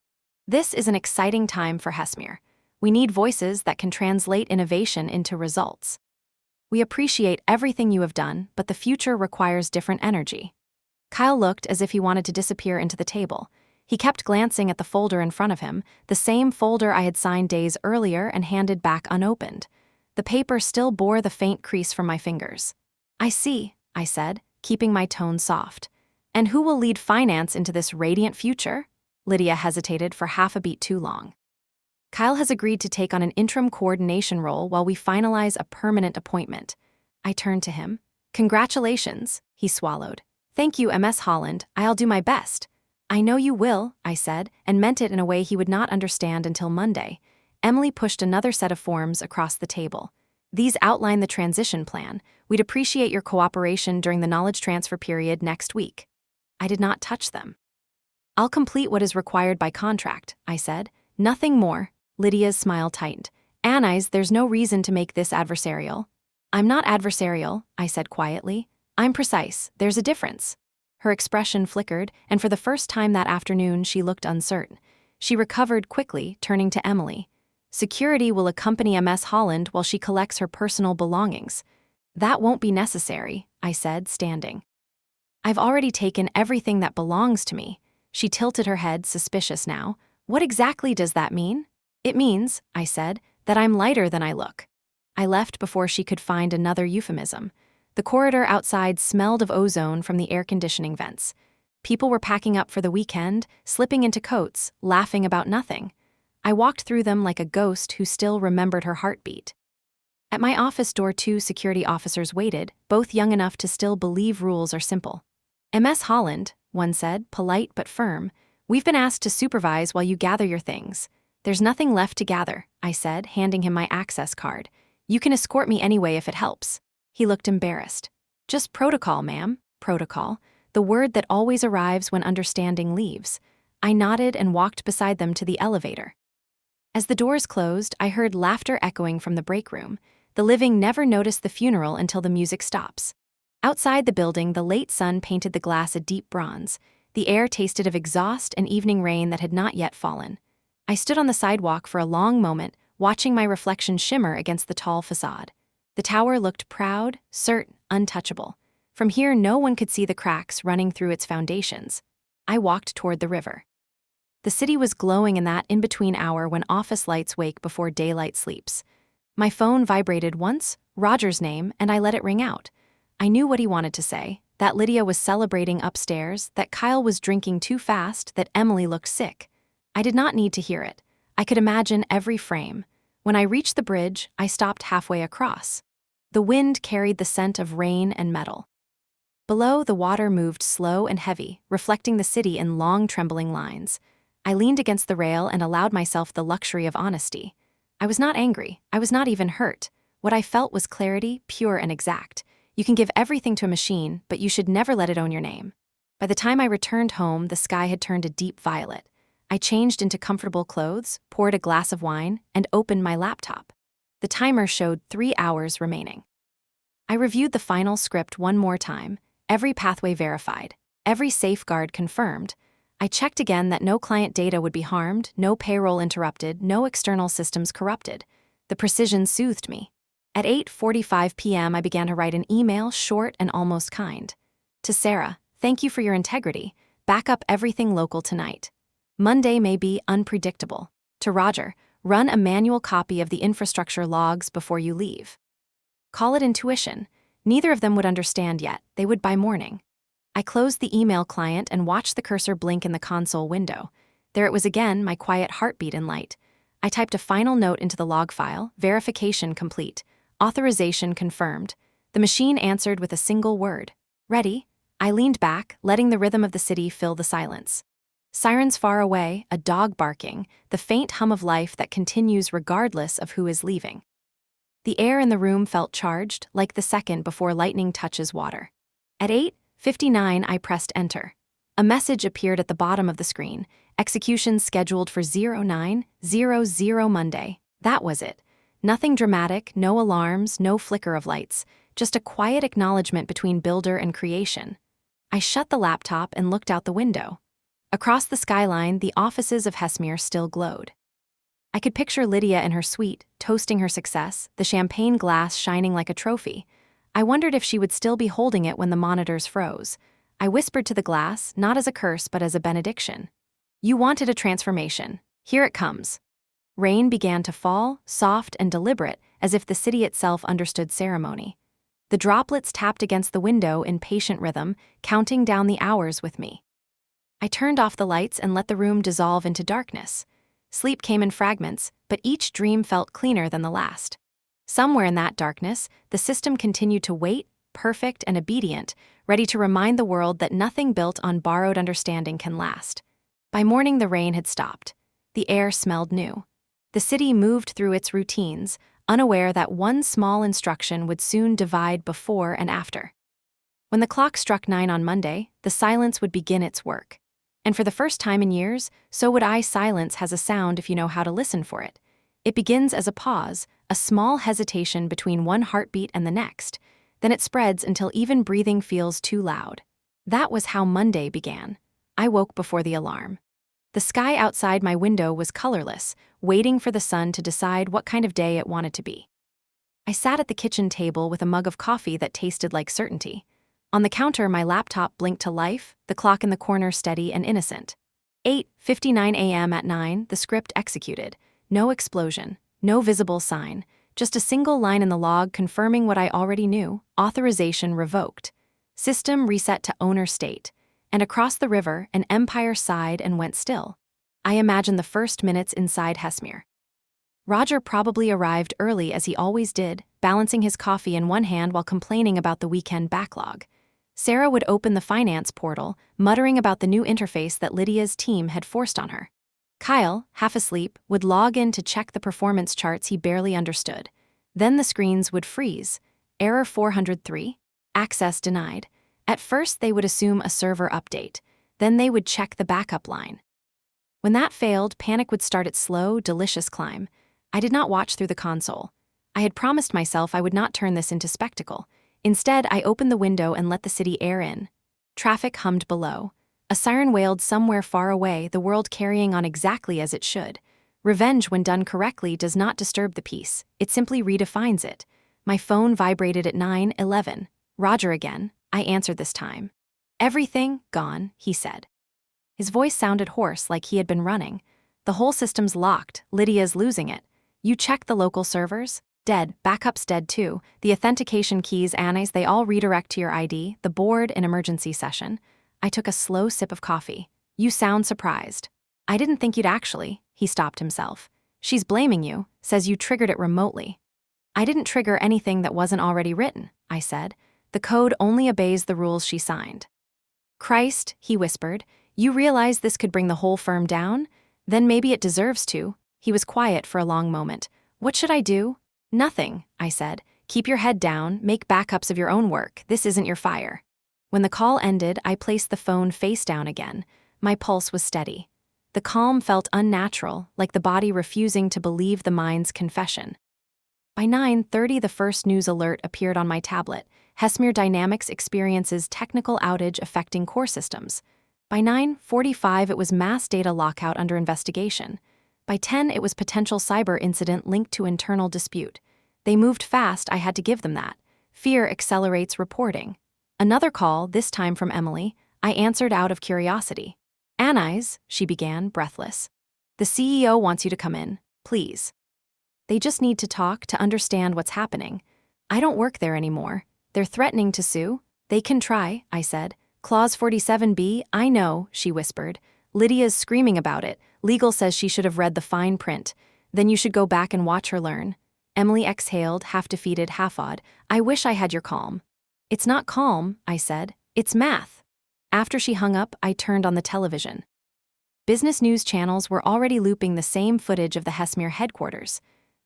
"This is an exciting time for Hesmere. We need voices that can translate innovation into results. We appreciate everything you have done, but the future requires different energy." Kyle looked as if he wanted to disappear into the table. He kept glancing at the folder in front of him, the same folder I had signed days earlier and handed back unopened. The paper still bore the faint crease from my fingers. "I see," I said, keeping my tone soft. "And who will lead finance into this radiant future?" Lydia hesitated for half a beat too long. "Kyle has agreed to take on an interim coordination role while we finalize a permanent appointment." I turned to him. "Congratulations," he swallowed. "Thank you, Ms. Holland, I'll do my best." "I know you will," I said, and meant it in a way he would not understand until Monday. Emily pushed another set of forms across the table. "These outline the transition plan. We'd appreciate your cooperation during the knowledge transfer period next week." I did not touch them. "I'll complete what is required by contract," I said. "Nothing more." Lydia's smile tightened. "Anais, there's no reason to make this adversarial." "I'm not adversarial," I said quietly. "I'm precise. There's a difference." Her expression flickered, and for the first time that afternoon she looked uncertain. She recovered quickly, turning to Emily. "Security will accompany Ms. Holland while she collects her personal belongings." "That won't be necessary," I said, standing. "I've already taken everything that belongs to me." She tilted her head, suspicious now. "What exactly does that mean?" "It means," I said, "that I'm lighter than I look." I left before she could find another euphemism. The corridor outside smelled of ozone from the air conditioning vents. People were packing up for the weekend, slipping into coats, laughing about nothing. I walked through them like a ghost who still remembered her heartbeat. At my office door, 2 security officers waited, both young enough to still believe rules are simple. "Ms. Holland," one said, polite but firm, "we've been asked to supervise while you gather your things." "There's nothing left to gather," I said, handing him my access card. "You can escort me anyway if it helps." He looked embarrassed. "Just protocol, ma'am." Protocol, the word that always arrives when understanding leaves. I nodded and walked beside them to the elevator. As the doors closed, I heard laughter echoing from the break room. The living never notice the funeral until the music stops. Outside the building, the late sun painted the glass a deep bronze. The air tasted of exhaust and evening rain that had not yet fallen. I stood on the sidewalk for a long moment, watching my reflection shimmer against the tall facade. The tower looked proud, certain, untouchable. From here, no one could see the cracks running through its foundations. I walked toward the river. The city was glowing in that in-between hour when office lights wake before daylight sleeps. My phone vibrated once, Roger's name, and I let it ring out. I knew what he wanted to say, that Lydia was celebrating upstairs, that Kyle was drinking too fast, that Emily looked sick. I did not need to hear it. I could imagine every frame. When I reached the bridge, I stopped halfway across. The wind carried the scent of rain and metal. Below, the water moved slow and heavy, reflecting the city in long, trembling lines. I leaned against the rail and allowed myself the luxury of honesty. I was not angry. I was not even hurt. What I felt was clarity, pure and exact. You can give everything to a machine, but you should never let it own your name. By the time I returned home, the sky had turned a deep violet. I changed into comfortable clothes, poured a glass of wine, and opened my laptop. The timer showed 3 hours remaining. I reviewed the final script one more time, every pathway verified, every safeguard confirmed. I checked again that no client data would be harmed, no payroll interrupted, no external systems corrupted. The precision soothed me. At 8:45 p.m., I began to write an email, short and almost kind. To Sarah, thank you for your integrity. Back up everything local tonight. Monday may be unpredictable. To Roger, run a manual copy of the infrastructure logs before you leave. Call it intuition. Neither of them would understand yet. They would by morning. I closed the email client and watched the cursor blink in the console window. There it was again, my quiet heartbeat in light. I typed a final note into the log file, verification complete, authorization confirmed. The machine answered with a single word. Ready? I leaned back, letting the rhythm of the city fill the silence. Sirens far away, a dog barking, the faint hum of life that continues regardless of who is leaving. The air in the room felt charged, like the second before lightning touches water. At 8:59, I pressed enter. A message appeared at the bottom of the screen. Execution scheduled for 09:00 Monday. That was it. Nothing dramatic, no alarms, no flicker of lights, just a quiet acknowledgement between builder and creation. I shut the laptop and looked out the window. Across the skyline, the offices of Hesmere still glowed. I could picture Lydia in her suite, toasting her success, the champagne glass shining like a trophy. I wondered if she would still be holding it when the monitors froze. I whispered to the glass, not as a curse but as a benediction. You wanted a transformation. Here it comes. Rain began to fall, soft and deliberate, as if the city itself understood ceremony. The droplets tapped against the window in patient rhythm, counting down the hours with me. I turned off the lights and let the room dissolve into darkness. Sleep came in fragments, but each dream felt cleaner than the last. Somewhere in that darkness, the system continued to wait, perfect and obedient, ready to remind the world that nothing built on borrowed understanding can last. By morning, the rain had stopped. The air smelled new. The city moved through its routines, unaware that one small instruction would soon divide before and after. When the clock struck 9 on Monday, the silence would begin its work. And for the first time in years, so would I. Silence has a sound if you know how to listen for it. It begins as a pause, a small hesitation between one heartbeat and the next. Then it spreads until even breathing feels too loud. That was how Monday began. I woke before the alarm. The sky outside my window was colorless, waiting for the sun to decide what kind of day it wanted to be. I sat at the kitchen table with a mug of coffee that tasted like certainty. On the counter, my laptop blinked to life, the clock in the corner steady and innocent. 8:59 a.m. At 9, the script executed. No explosion, no visible sign, just a single line in the log confirming what I already knew: authorization revoked. System reset to owner state. And across the river, an empire sighed and went still. I imagined the first minutes inside Hesmere. Roger probably arrived early as he always did, balancing his coffee in one hand while complaining about the weekend backlog. Sarah would open the finance portal, muttering about the new interface that Lydia's team had forced on her. Kyle, half asleep, would log in to check the performance charts he barely understood. Then the screens would freeze. Error 403. Access denied. At first, they would assume a server update. Then they would check the backup line. When that failed, panic would start its slow, delicious climb. I did not watch through the console. I had promised myself I would not turn this into spectacle. Instead, I opened the window and let the city air in. Traffic hummed below. A siren wailed somewhere far away, the world carrying on exactly as it should. Revenge, when done correctly, does not disturb the peace. It simply redefines it. My phone vibrated at 9:11. Roger again. I answered this time. Everything gone, he said. His voice sounded hoarse, like he had been running. The whole system's locked. Lydia's losing it. You checked the local servers? Dead. Backup's dead too. The authentication keys, Anais, they all redirect to your ID, the board, an emergency session. I took a slow sip of coffee. You sound surprised. I didn't think you'd actually. He stopped himself. She's blaming you, says you triggered it remotely. I didn't trigger anything that wasn't already written, I said. The code only obeys the rules she signed. Christ, he whispered, you realize this could bring the whole firm down? Then maybe it deserves to. He was quiet for a long moment. What should I do? Nothing, I said. Keep your head down, make backups of your own work. This isn't your fire. When the call ended, I placed the phone face down again. My pulse was steady. The calm felt unnatural, like the body refusing to believe the mind's confession. By 9:30, the first news alert appeared on my tablet. Hesmere Dynamics experiences technical outage affecting core systems. By 9:45, it was mass data lockout under investigation. By 10, it was potential cyber incident linked to internal dispute. They moved fast, I had to give them that. Fear accelerates reporting. Another call, this time from Emily. I answered out of curiosity. "Anais," she began, breathless. "The CEO wants you to come in, please. They just need to talk to understand what's happening. I don't work there anymore. They're threatening to sue." "They can try," I said. "Clause 47B, I know," she whispered. "Lydia's screaming about it. Legal says she should have read the fine print. Then you should go back and watch her learn." Emily exhaled, half defeated, half awed. "I wish I had your calm." "It's not calm," I said. "It's math." After she hung up, I turned on the television. Business news channels were already looping the same footage of the Hesmere headquarters.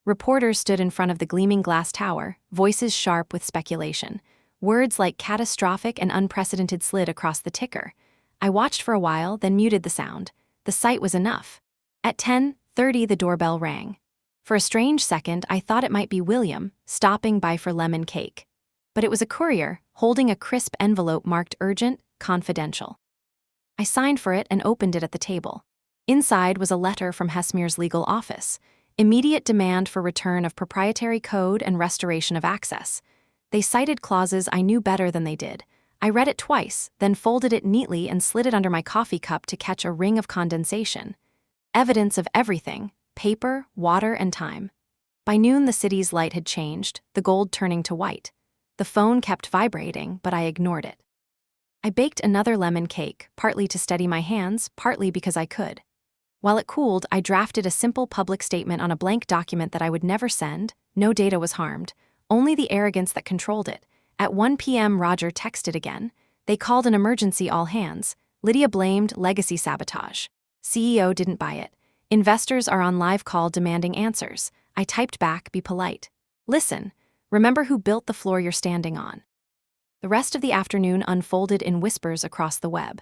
Reporters stood in front of the gleaming glass tower, voices sharp with speculation. Words like catastrophic and unprecedented slid across the ticker. I watched for a while, then muted the sound. The sight was enough. At 10:30, the doorbell rang. For a strange second, I thought it might be William, stopping by for lemon cake. But it was a courier, holding a crisp envelope marked urgent, confidential. I signed for it and opened it at the table. Inside was a letter from Hesmere's legal office. Immediate demand for return of proprietary code and restoration of access. They cited clauses I knew better than they did. I read it twice, then folded it neatly and slid it under my coffee cup to catch a ring of condensation. Evidence of everything: paper, water, and time. By noon, the city's light had changed, the gold turning to white. The phone kept vibrating, but I ignored it. I baked another lemon cake, partly to steady my hands, partly because I could. While it cooled, I drafted a simple public statement on a blank document that I would never send. No data was harmed, only the arrogance that controlled it. At 1 p.m., Roger texted again. They called an emergency all hands. Lydia blamed legacy sabotage. CEO didn't buy it. Investors are on live call demanding answers. I typed back, "Be polite. Listen, remember who built the floor you're standing on." The rest of the afternoon unfolded in whispers across the web.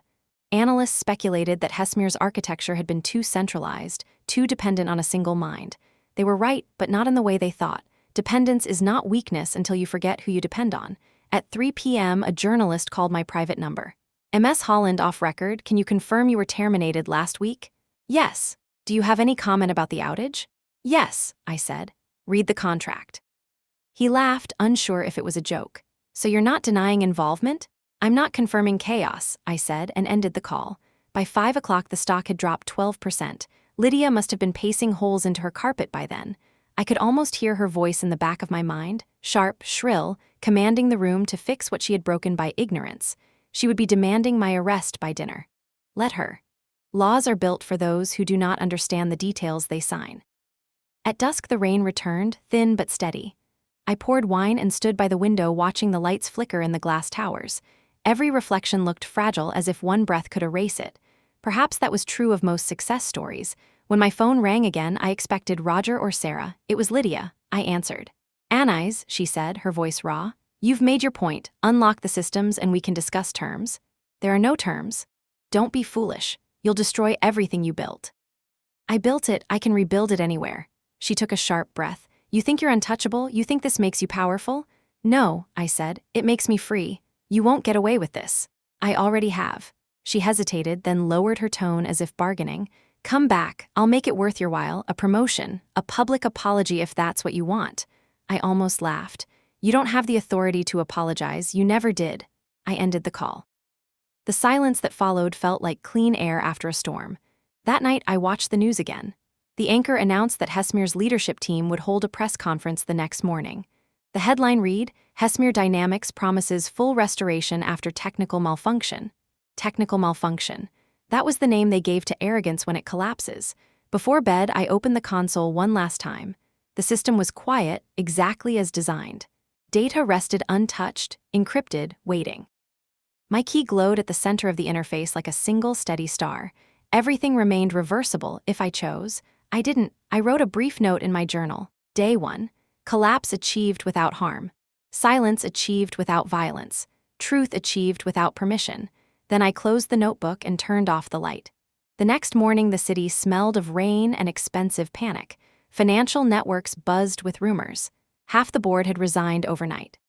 Analysts speculated that Hesmere's architecture had been too centralized, too dependent on a single mind. They were right, but not in the way they thought. Dependence is not weakness until you forget who you depend on. At 3 p.m., a journalist called my private number. "MS Holland off record, can you confirm you were terminated last week?" "Yes." "Do you have any comment about the outage?" "Yes," I said. "Read the contract." He laughed, unsure if it was a joke. "So you're not denying involvement?" "I'm not confirming chaos," I said, and ended the call. By 5 o'clock, the stock had dropped 12%. Lydia must have been pacing holes into her carpet by then. I could almost hear her voice in the back of my mind, sharp, shrill, commanding the room to fix what she had broken by ignorance. She would be demanding my arrest by dinner. Let her. Laws are built for those who do not understand the details they sign. At dusk, the rain returned, thin but steady. I poured wine and stood by the window watching the lights flicker in the glass towers. Every reflection looked fragile, as if one breath could erase it. Perhaps that was true of most success stories. When my phone rang again, I expected Roger or Sarah. It was Lydia. I answered. "Anais," she said, her voice raw. "You've made your point. Unlock the systems and we can discuss terms." "There are no terms." "Don't be foolish. You'll destroy everything you built." "I built it. I can rebuild it anywhere." She took a sharp breath. "You think you're untouchable? You think this makes you powerful?" "No," I said. "It makes me free. You won't get away with this." "I already have." She hesitated, then lowered her tone as if bargaining. "Come back. I'll make it worth your while. A promotion. A public apology if that's what you want." I almost laughed. "You don't have the authority to apologize. You never did." I ended the call. The silence that followed felt like clean air after a storm. That night, I watched the news again. The anchor announced that Hesmere's leadership team would hold a press conference the next morning. The headline read, "Hesmere Dynamics promises full restoration after technical malfunction." Technical malfunction. That was the name they gave to arrogance when it collapses. Before bed, I opened the console one last time. The system was quiet, exactly as designed. Data rested untouched, encrypted, waiting. My key glowed at the center of the interface like a single steady star. Everything remained reversible if I chose. I didn't. I wrote a brief note in my journal. Day 1. Collapse achieved without harm. Silence achieved without violence. Truth achieved without permission. Then I closed the notebook and turned off the light. The next morning, the city smelled of rain and expensive panic. Financial networks buzzed with rumors. Half the board had resigned overnight.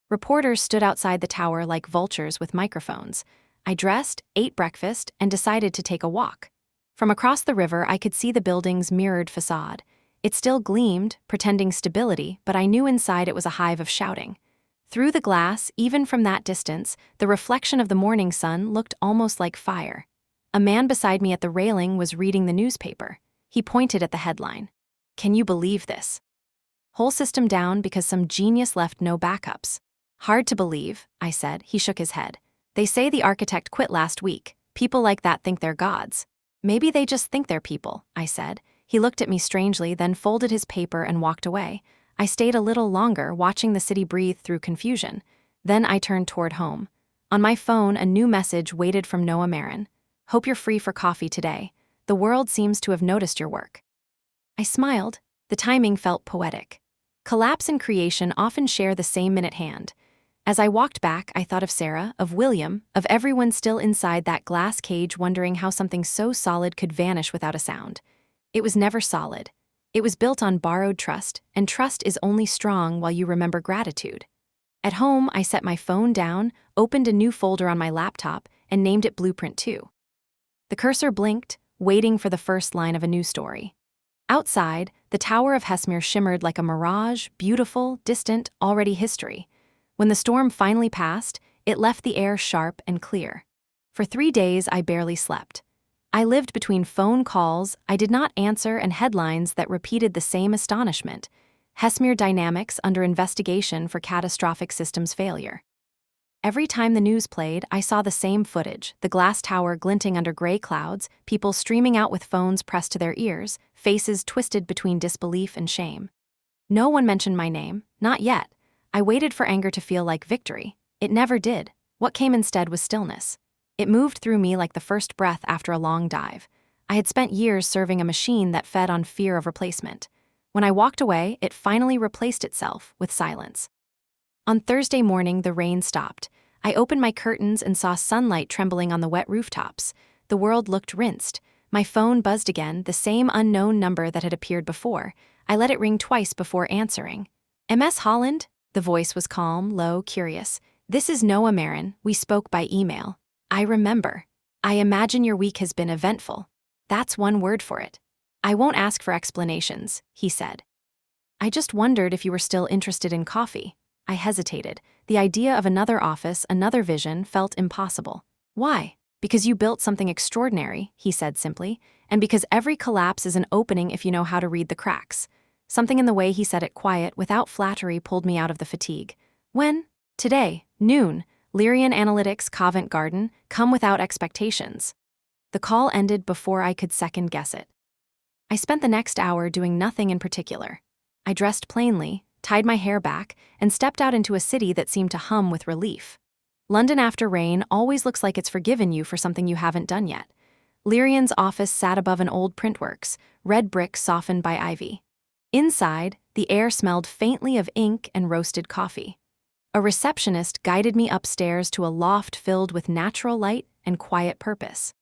Reporters stood outside the tower like vultures with microphones. I dressed, ate breakfast, and decided to take a walk. From across the river, I could see the building's mirrored facade. It still gleamed, pretending stability, but I knew inside it was a hive of shouting. Through the glass, even from that distance, the reflection of the morning sun looked almost like fire. A man beside me at the railing was reading the newspaper. He pointed at the headline. "Can you believe this? Whole system down because some genius left no backups." "Hard to believe," I said. He shook his head. "They say the architect quit last week. People like that think they're gods." "Maybe they just think they're people," I said. He looked at me strangely, then folded his paper and walked away. I stayed a little longer, watching the city breathe through confusion. Then I turned toward home. On my phone, a new message waited from Noah Marin. "Hope you're free for coffee today. The world seems to have noticed your work." I smiled. The timing felt poetic. Collapse and creation often share the same minute hand. As I walked back, I thought of Sarah, of William, of everyone still inside that glass cage wondering how something so solid could vanish without a sound. It was never solid. It was built on borrowed trust, and trust is only strong while you remember gratitude. At home, I set my phone down, opened a new folder on my laptop, and named it Blueprint 2. The cursor blinked, waiting for the first line of a new story. Outside, the Tower of Hesmere shimmered like a mirage, beautiful, distant, already history. When the storm finally passed, it left the air sharp and clear. For 3 days, I barely slept. I lived between phone calls I did not answer and headlines that repeated the same astonishment. Hesmere Dynamics under investigation for catastrophic systems failure. Every time the news played, I saw the same footage, the glass tower glinting under gray clouds, people streaming out with phones pressed to their ears, faces twisted between disbelief and shame. No one mentioned my name, not yet. I waited for anger to feel like victory. It never did. What came instead was stillness. It moved through me like the first breath after a long dive. I had spent years serving a machine that fed on fear of replacement. When I walked away, it finally replaced itself with silence. On Thursday morning, the rain stopped. I opened my curtains and saw sunlight trembling on the wet rooftops. The world looked rinsed. My phone buzzed again, the same unknown number that had appeared before. I let it ring twice before answering. "MS Holland?" The voice was calm, low, curious. "This is Noah Marin. We spoke by email." "I remember. I imagine your week has been eventful." "That's one word for it." "I won't ask for explanations," he said. "I just wondered if you were still interested in coffee." I hesitated. The idea of another office, another vision, felt impossible. "Why?" "Because you built something extraordinary," he said simply, "and because every collapse is an opening if you know how to read the cracks." Something in the way he said it quiet, without flattery, pulled me out of the fatigue. "When?" "Today, noon. Lyrian Analytics, Covent Garden. Come without expectations." The call ended before I could second-guess it. I spent the next hour doing nothing in particular. I dressed plainly, tied my hair back, and stepped out into a city that seemed to hum with relief. London after rain always looks like it's forgiven you for something you haven't done yet. Lyrian's office sat above an old printworks, red brick softened by ivy. Inside, the air smelled faintly of ink and roasted coffee. A receptionist guided me upstairs to a loft filled with natural light and quiet purpose.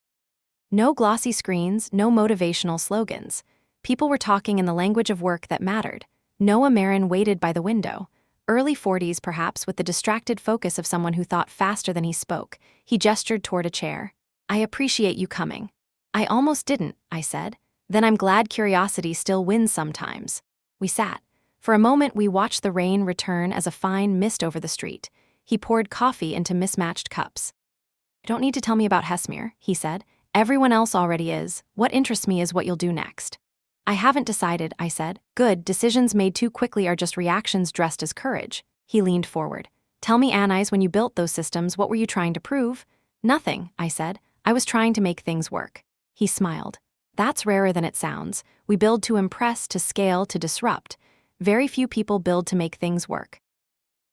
No glossy screens, no motivational slogans. People were talking in the language of work that mattered. Noah Marin waited by the window, early 40s perhaps, with the distracted focus of someone who thought faster than he spoke. He gestured toward a chair. "I appreciate you coming." "I almost didn't," I said. "Then I'm glad curiosity still wins sometimes." We sat. For a moment, we watched the rain return as a fine mist over the street. He poured coffee into mismatched cups. "You don't need to tell me about Hesmere," he said. "Everyone else already is. What interests me is what you'll do next." "I haven't decided," I said. "Good, decisions made too quickly are just reactions dressed as courage." He leaned forward. "Tell me, Anais, when you built those systems, what were you trying to prove?" "Nothing," I said. "I was trying to make things work." He smiled. "That's rarer than it sounds. We build to impress, to scale, to disrupt. Very few people build to make things work."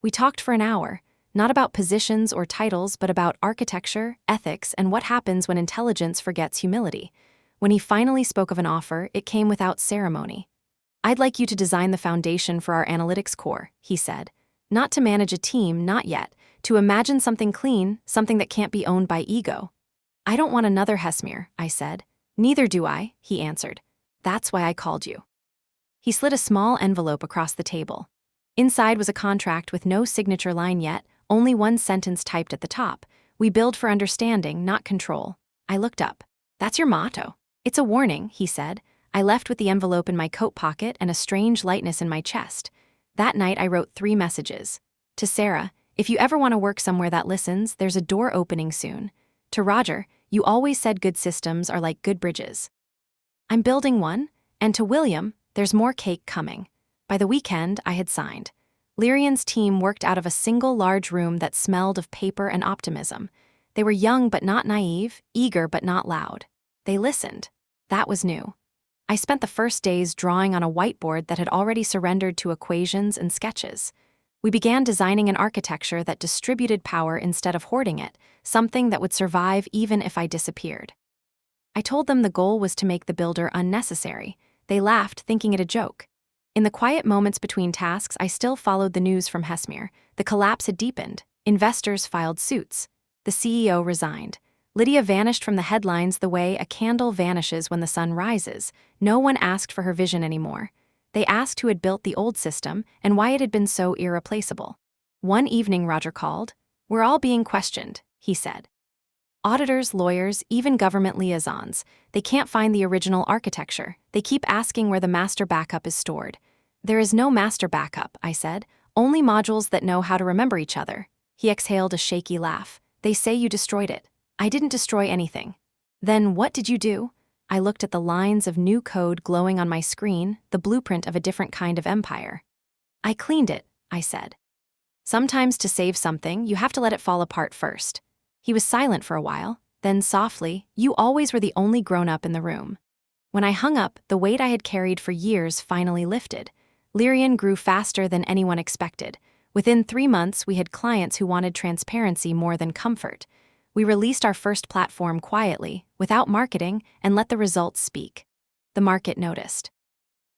We talked for an hour, not about positions or titles, but about architecture, ethics, and what happens when intelligence forgets humility. When he finally spoke of an offer, it came without ceremony. "I'd like you to design the foundation for our analytics core," he said. "Not to manage a team, not yet. To imagine something clean, something that can't be owned by ego." "I don't want another Hesmere," I said. "Neither do I," he answered. "That's why I called you." He slid a small envelope across the table. Inside was a contract with no signature line yet, only one sentence typed at the top. "We build for understanding, not control." I looked up. "That's your motto." It's a warning, he said. I left with the envelope in my coat pocket and a strange lightness in my chest. That night I wrote 3 messages. To Sarah, if you ever want to work somewhere that listens, there's a door opening soon. To Roger, you always said good systems are like good bridges. I'm building one. And to William, there's more cake coming. By the weekend, I had signed. Lyrian's team worked out of a single large room that smelled of paper and optimism. They were young but not naive, eager but not loud. They listened. That was new. I spent the first days drawing on a whiteboard that had already surrendered to equations and sketches. We began designing an architecture that distributed power instead of hoarding it, something that would survive even if I disappeared. I told them the goal was to make the builder unnecessary. They laughed, thinking it a joke. In the quiet moments between tasks, I still followed the news from Hesmere. The collapse had deepened. Investors filed suits. The CEO resigned. Lydia vanished from the headlines the way a candle vanishes when the sun rises. No one asked for her vision anymore. They asked who had built the old system and why it had been so irreplaceable. One evening, Roger called. "We're all being questioned," he said. Auditors, lawyers, even government liaisons. They can't find the original architecture. They keep asking where the master backup is stored. There is no master backup, I said. Only modules that know how to remember each other. He exhaled a shaky laugh. They say you destroyed it. I didn't destroy anything. Then what did you do? I looked at the lines of new code glowing on my screen, the blueprint of a different kind of empire. I cleaned it, I said. Sometimes to save something, you have to let it fall apart first. He was silent for a while, then softly, "You always were the only grown-up in the room." When I hung up, the weight I had carried for years finally lifted. Lyrian grew faster than anyone expected. Within 3 months, we had clients who wanted transparency more than comfort. We released our first platform quietly, without marketing, and let the results speak. The market noticed.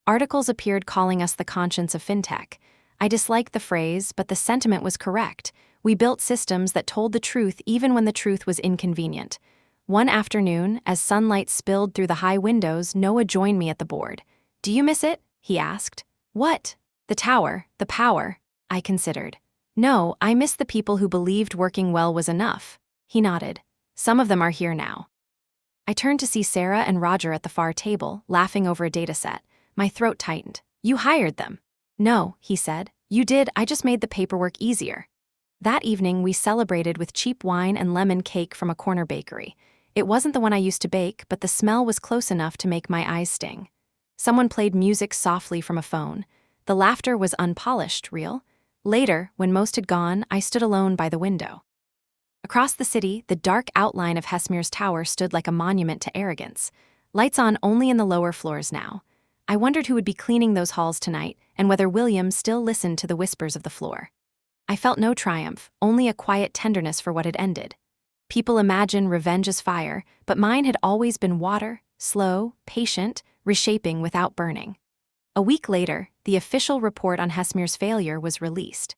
Articles appeared calling us the conscience of fintech. I disliked the phrase, but the sentiment was correct. We built systems that told the truth even when the truth was inconvenient. One afternoon, as sunlight spilled through the high windows, Noah joined me at the board. "Do you miss it?" he asked. "What?" "The tower, the power," I considered. "No, I miss the people who believed working well was enough." He nodded. "Some of them are here now." I turned to see Sarah and Roger at the far table, laughing over a dataset. My throat tightened. "You hired them." "No," he said. "You did, I just made the paperwork easier." That evening, we celebrated with cheap wine and lemon cake from a corner bakery. It wasn't the one I used to bake, but the smell was close enough to make my eyes sting. Someone played music softly from a phone. The laughter was unpolished, real. Later, when most had gone, I stood alone by the window. Across the city, the dark outline of Hesmere's tower stood like a monument to arrogance. Lights on only in the lower floors now. I wondered who would be cleaning those halls tonight, and whether William still listened to the whispers of the floor. I felt no triumph, only a quiet tenderness for what had ended. People imagine revenge as fire, but mine had always been water, slow, patient, reshaping without burning. A week later, the official report on Hesmere's failure was released.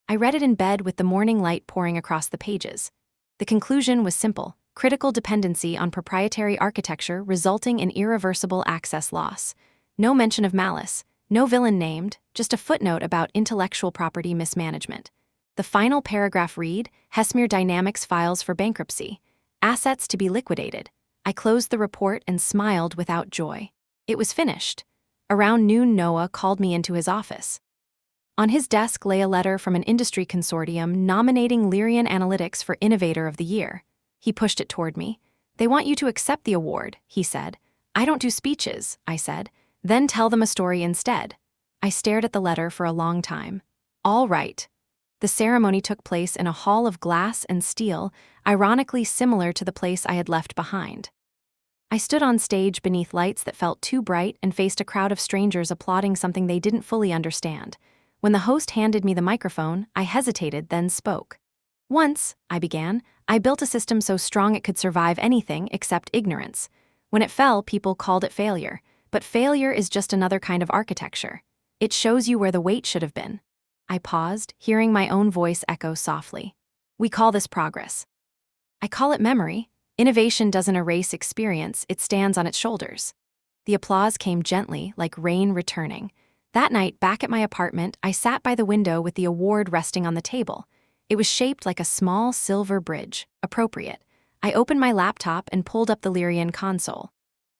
I read it in bed with the morning light pouring across the pages. The conclusion was simple: critical dependency on proprietary architecture resulting in irreversible access loss. No mention of malice, no villain named, just a footnote about intellectual property mismanagement. The final paragraph read, Hesmere Dynamics files for bankruptcy. Assets to be liquidated. I closed the report and smiled without joy. It was finished. Around noon, Noah called me into his office. On his desk lay a letter from an industry consortium nominating Lyrian Analytics for Innovator of the Year. He pushed it toward me. "They want you to accept the award," he said. "I don't do speeches," I said. "Then tell them a story instead." I stared at the letter for a long time. All right. The ceremony took place in a hall of glass and steel, ironically similar to the place I had left behind. I stood on stage beneath lights that felt too bright and faced a crowd of strangers applauding something they didn't fully understand. When the host handed me the microphone, I hesitated, then spoke. "Once," I began, "I built a system so strong it could survive anything except ignorance. When it fell, people called it failure. But failure is just another kind of architecture. It shows you where the weight should have been." I paused, hearing my own voice echo softly. "We call this progress." "I call it memory. Innovation doesn't erase experience, it stands on its shoulders." The applause came gently, like rain returning. That night, back at my apartment, I sat by the window with the award resting on the table. It was shaped like a small silver bridge, appropriate. I opened my laptop and pulled up the Lyrian console.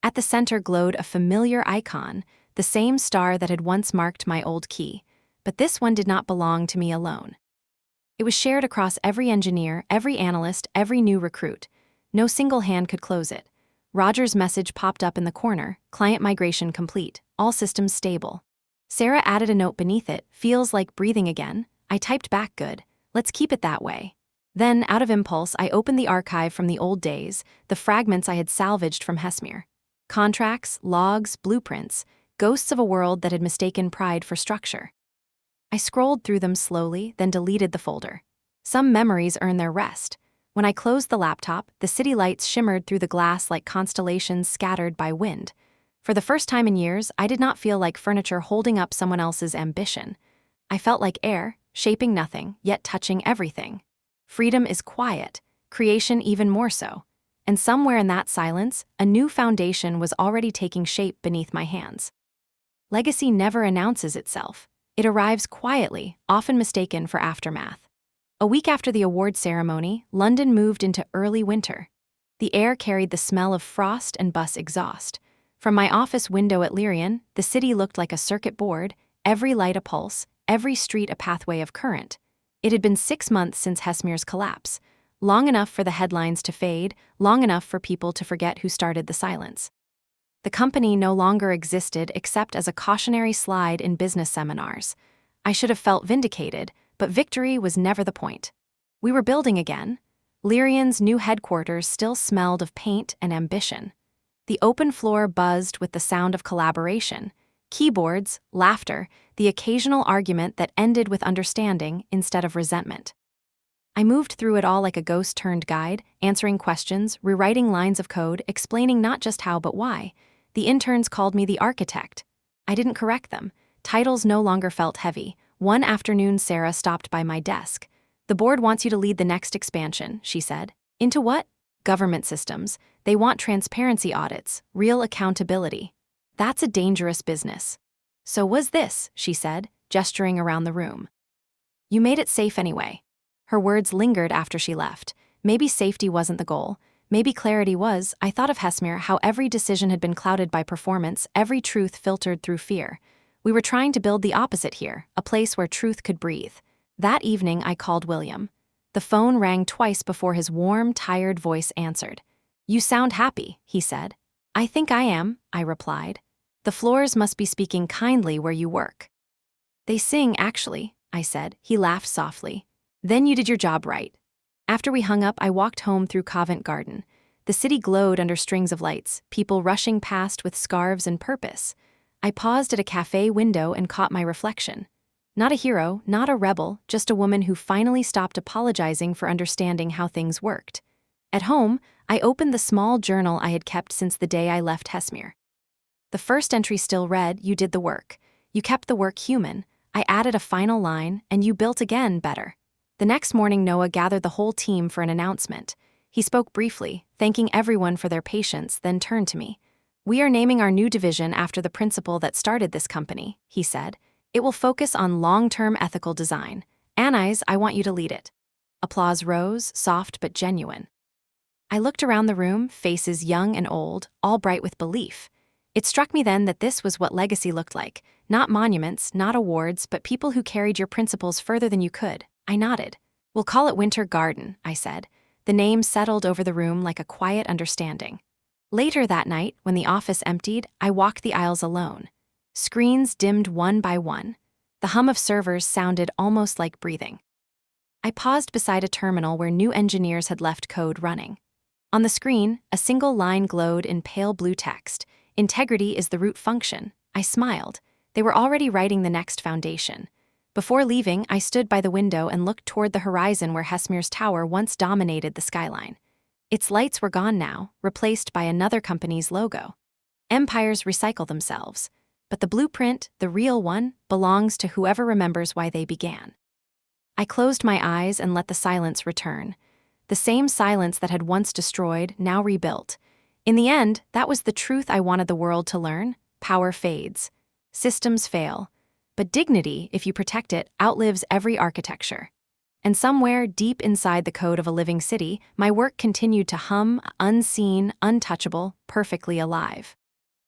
At the center glowed a familiar icon, the same star that had once marked my old key. But this one did not belong to me alone. It was shared across every engineer, every analyst, every new recruit. No single hand could close it. Roger's message popped up in the corner, client migration complete, all systems stable. Sarah added a note beneath it, feels like breathing again. I typed back good. Let's keep it that way. Then, out of impulse, I opened the archive from the old days, the fragments I had salvaged from Hesmere. Contracts, logs, blueprints, ghosts of a world that had mistaken pride for structure. I scrolled through them slowly, then deleted the folder. Some memories earn their rest. When I closed the laptop, the city lights shimmered through the glass like constellations scattered by wind. For the first time in years, I did not feel like furniture holding up someone else's ambition. I felt like air, shaping nothing, yet touching everything. Freedom is quiet, creation even more so. And somewhere in that silence, a new foundation was already taking shape beneath my hands. Legacy never announces itself. It arrives quietly, often mistaken for aftermath. A week after the award ceremony, London moved into early winter. The air carried the smell of frost and bus exhaust. From my office window at Lyrian, the city looked like a circuit board, every light a pulse, every street a pathway of current. It had been 6 months since Hesmere's collapse, long enough for the headlines to fade, long enough for people to forget who started the silence. The company no longer existed except as a cautionary slide in business seminars. I should have felt vindicated, but victory was never the point. We were building again. Lyrian's new headquarters still smelled of paint and ambition. The open floor buzzed with the sound of collaboration, keyboards, laughter, the occasional argument that ended with understanding instead of resentment. I moved through it all like a ghost-turned guide, answering questions, rewriting lines of code, explaining not just how but why. The interns called me the architect. I didn't correct them. Titles no longer felt heavy. One afternoon, Sarah stopped by my desk. "The board wants you to lead the next expansion," she said. "Into what?" "Government systems. They want transparency audits, real accountability. That's a dangerous business." "So was this," she said, gesturing around the room. "You made it safe anyway." Her words lingered after she left. Maybe safety wasn't the goal. Maybe clarity was. I thought of Hesmere, how every decision had been clouded by performance, every truth filtered through fear. We were trying to build the opposite here, a place where truth could breathe. That evening, I called William. The phone rang twice before his warm, tired voice answered. "You sound happy," he said. "I think I am," I replied. "The floors must be speaking kindly where you work." "They sing, actually," I said. He laughed softly. "Then you did your job right." After we hung up, I walked home through Covent Garden. The city glowed under strings of lights, people rushing past with scarves and purpose. I paused at a cafe window and caught my reflection. Not a hero, not a rebel, just a woman who finally stopped apologizing for understanding how things worked. At home, I opened the small journal I had kept since the day I left Hesmere. The first entry still read, "You did the work. You kept the work human. I added a final line, and you built again better." The next morning, Noah gathered the whole team for an announcement. He spoke briefly, thanking everyone for their patience, then turned to me. "We are naming our new division after the principal that started this company," he said. "It will focus on long-term ethical design. Anais, I want you to lead it." Applause rose, soft but genuine. I looked around the room, faces young and old, all bright with belief. It struck me then that this was what legacy looked like. Not monuments, not awards, but people who carried your principles further than you could. I nodded. "We'll call it Winter Garden," I said. The name settled over the room like a quiet understanding. Later that night, when the office emptied, I walked the aisles alone. Screens dimmed one by one. The hum of servers sounded almost like breathing. I paused beside a terminal where new engineers had left code running. On the screen, a single line glowed in pale blue text. "Integrity is the root function." I smiled. They were already writing the next foundation. Before leaving, I stood by the window and looked toward the horizon where Hesmere's tower once dominated the skyline. Its lights were gone now, replaced by another company's logo. Empires recycle themselves, but the blueprint, the real one, belongs to whoever remembers why they began. I closed my eyes and let the silence return. The same silence that had once destroyed, now rebuilt. In the end, that was the truth I wanted the world to learn. Power fades. Systems fail. But dignity, if you protect it, outlives every architecture. And somewhere deep inside the code of a living city, my work continued to hum, unseen, untouchable, perfectly alive.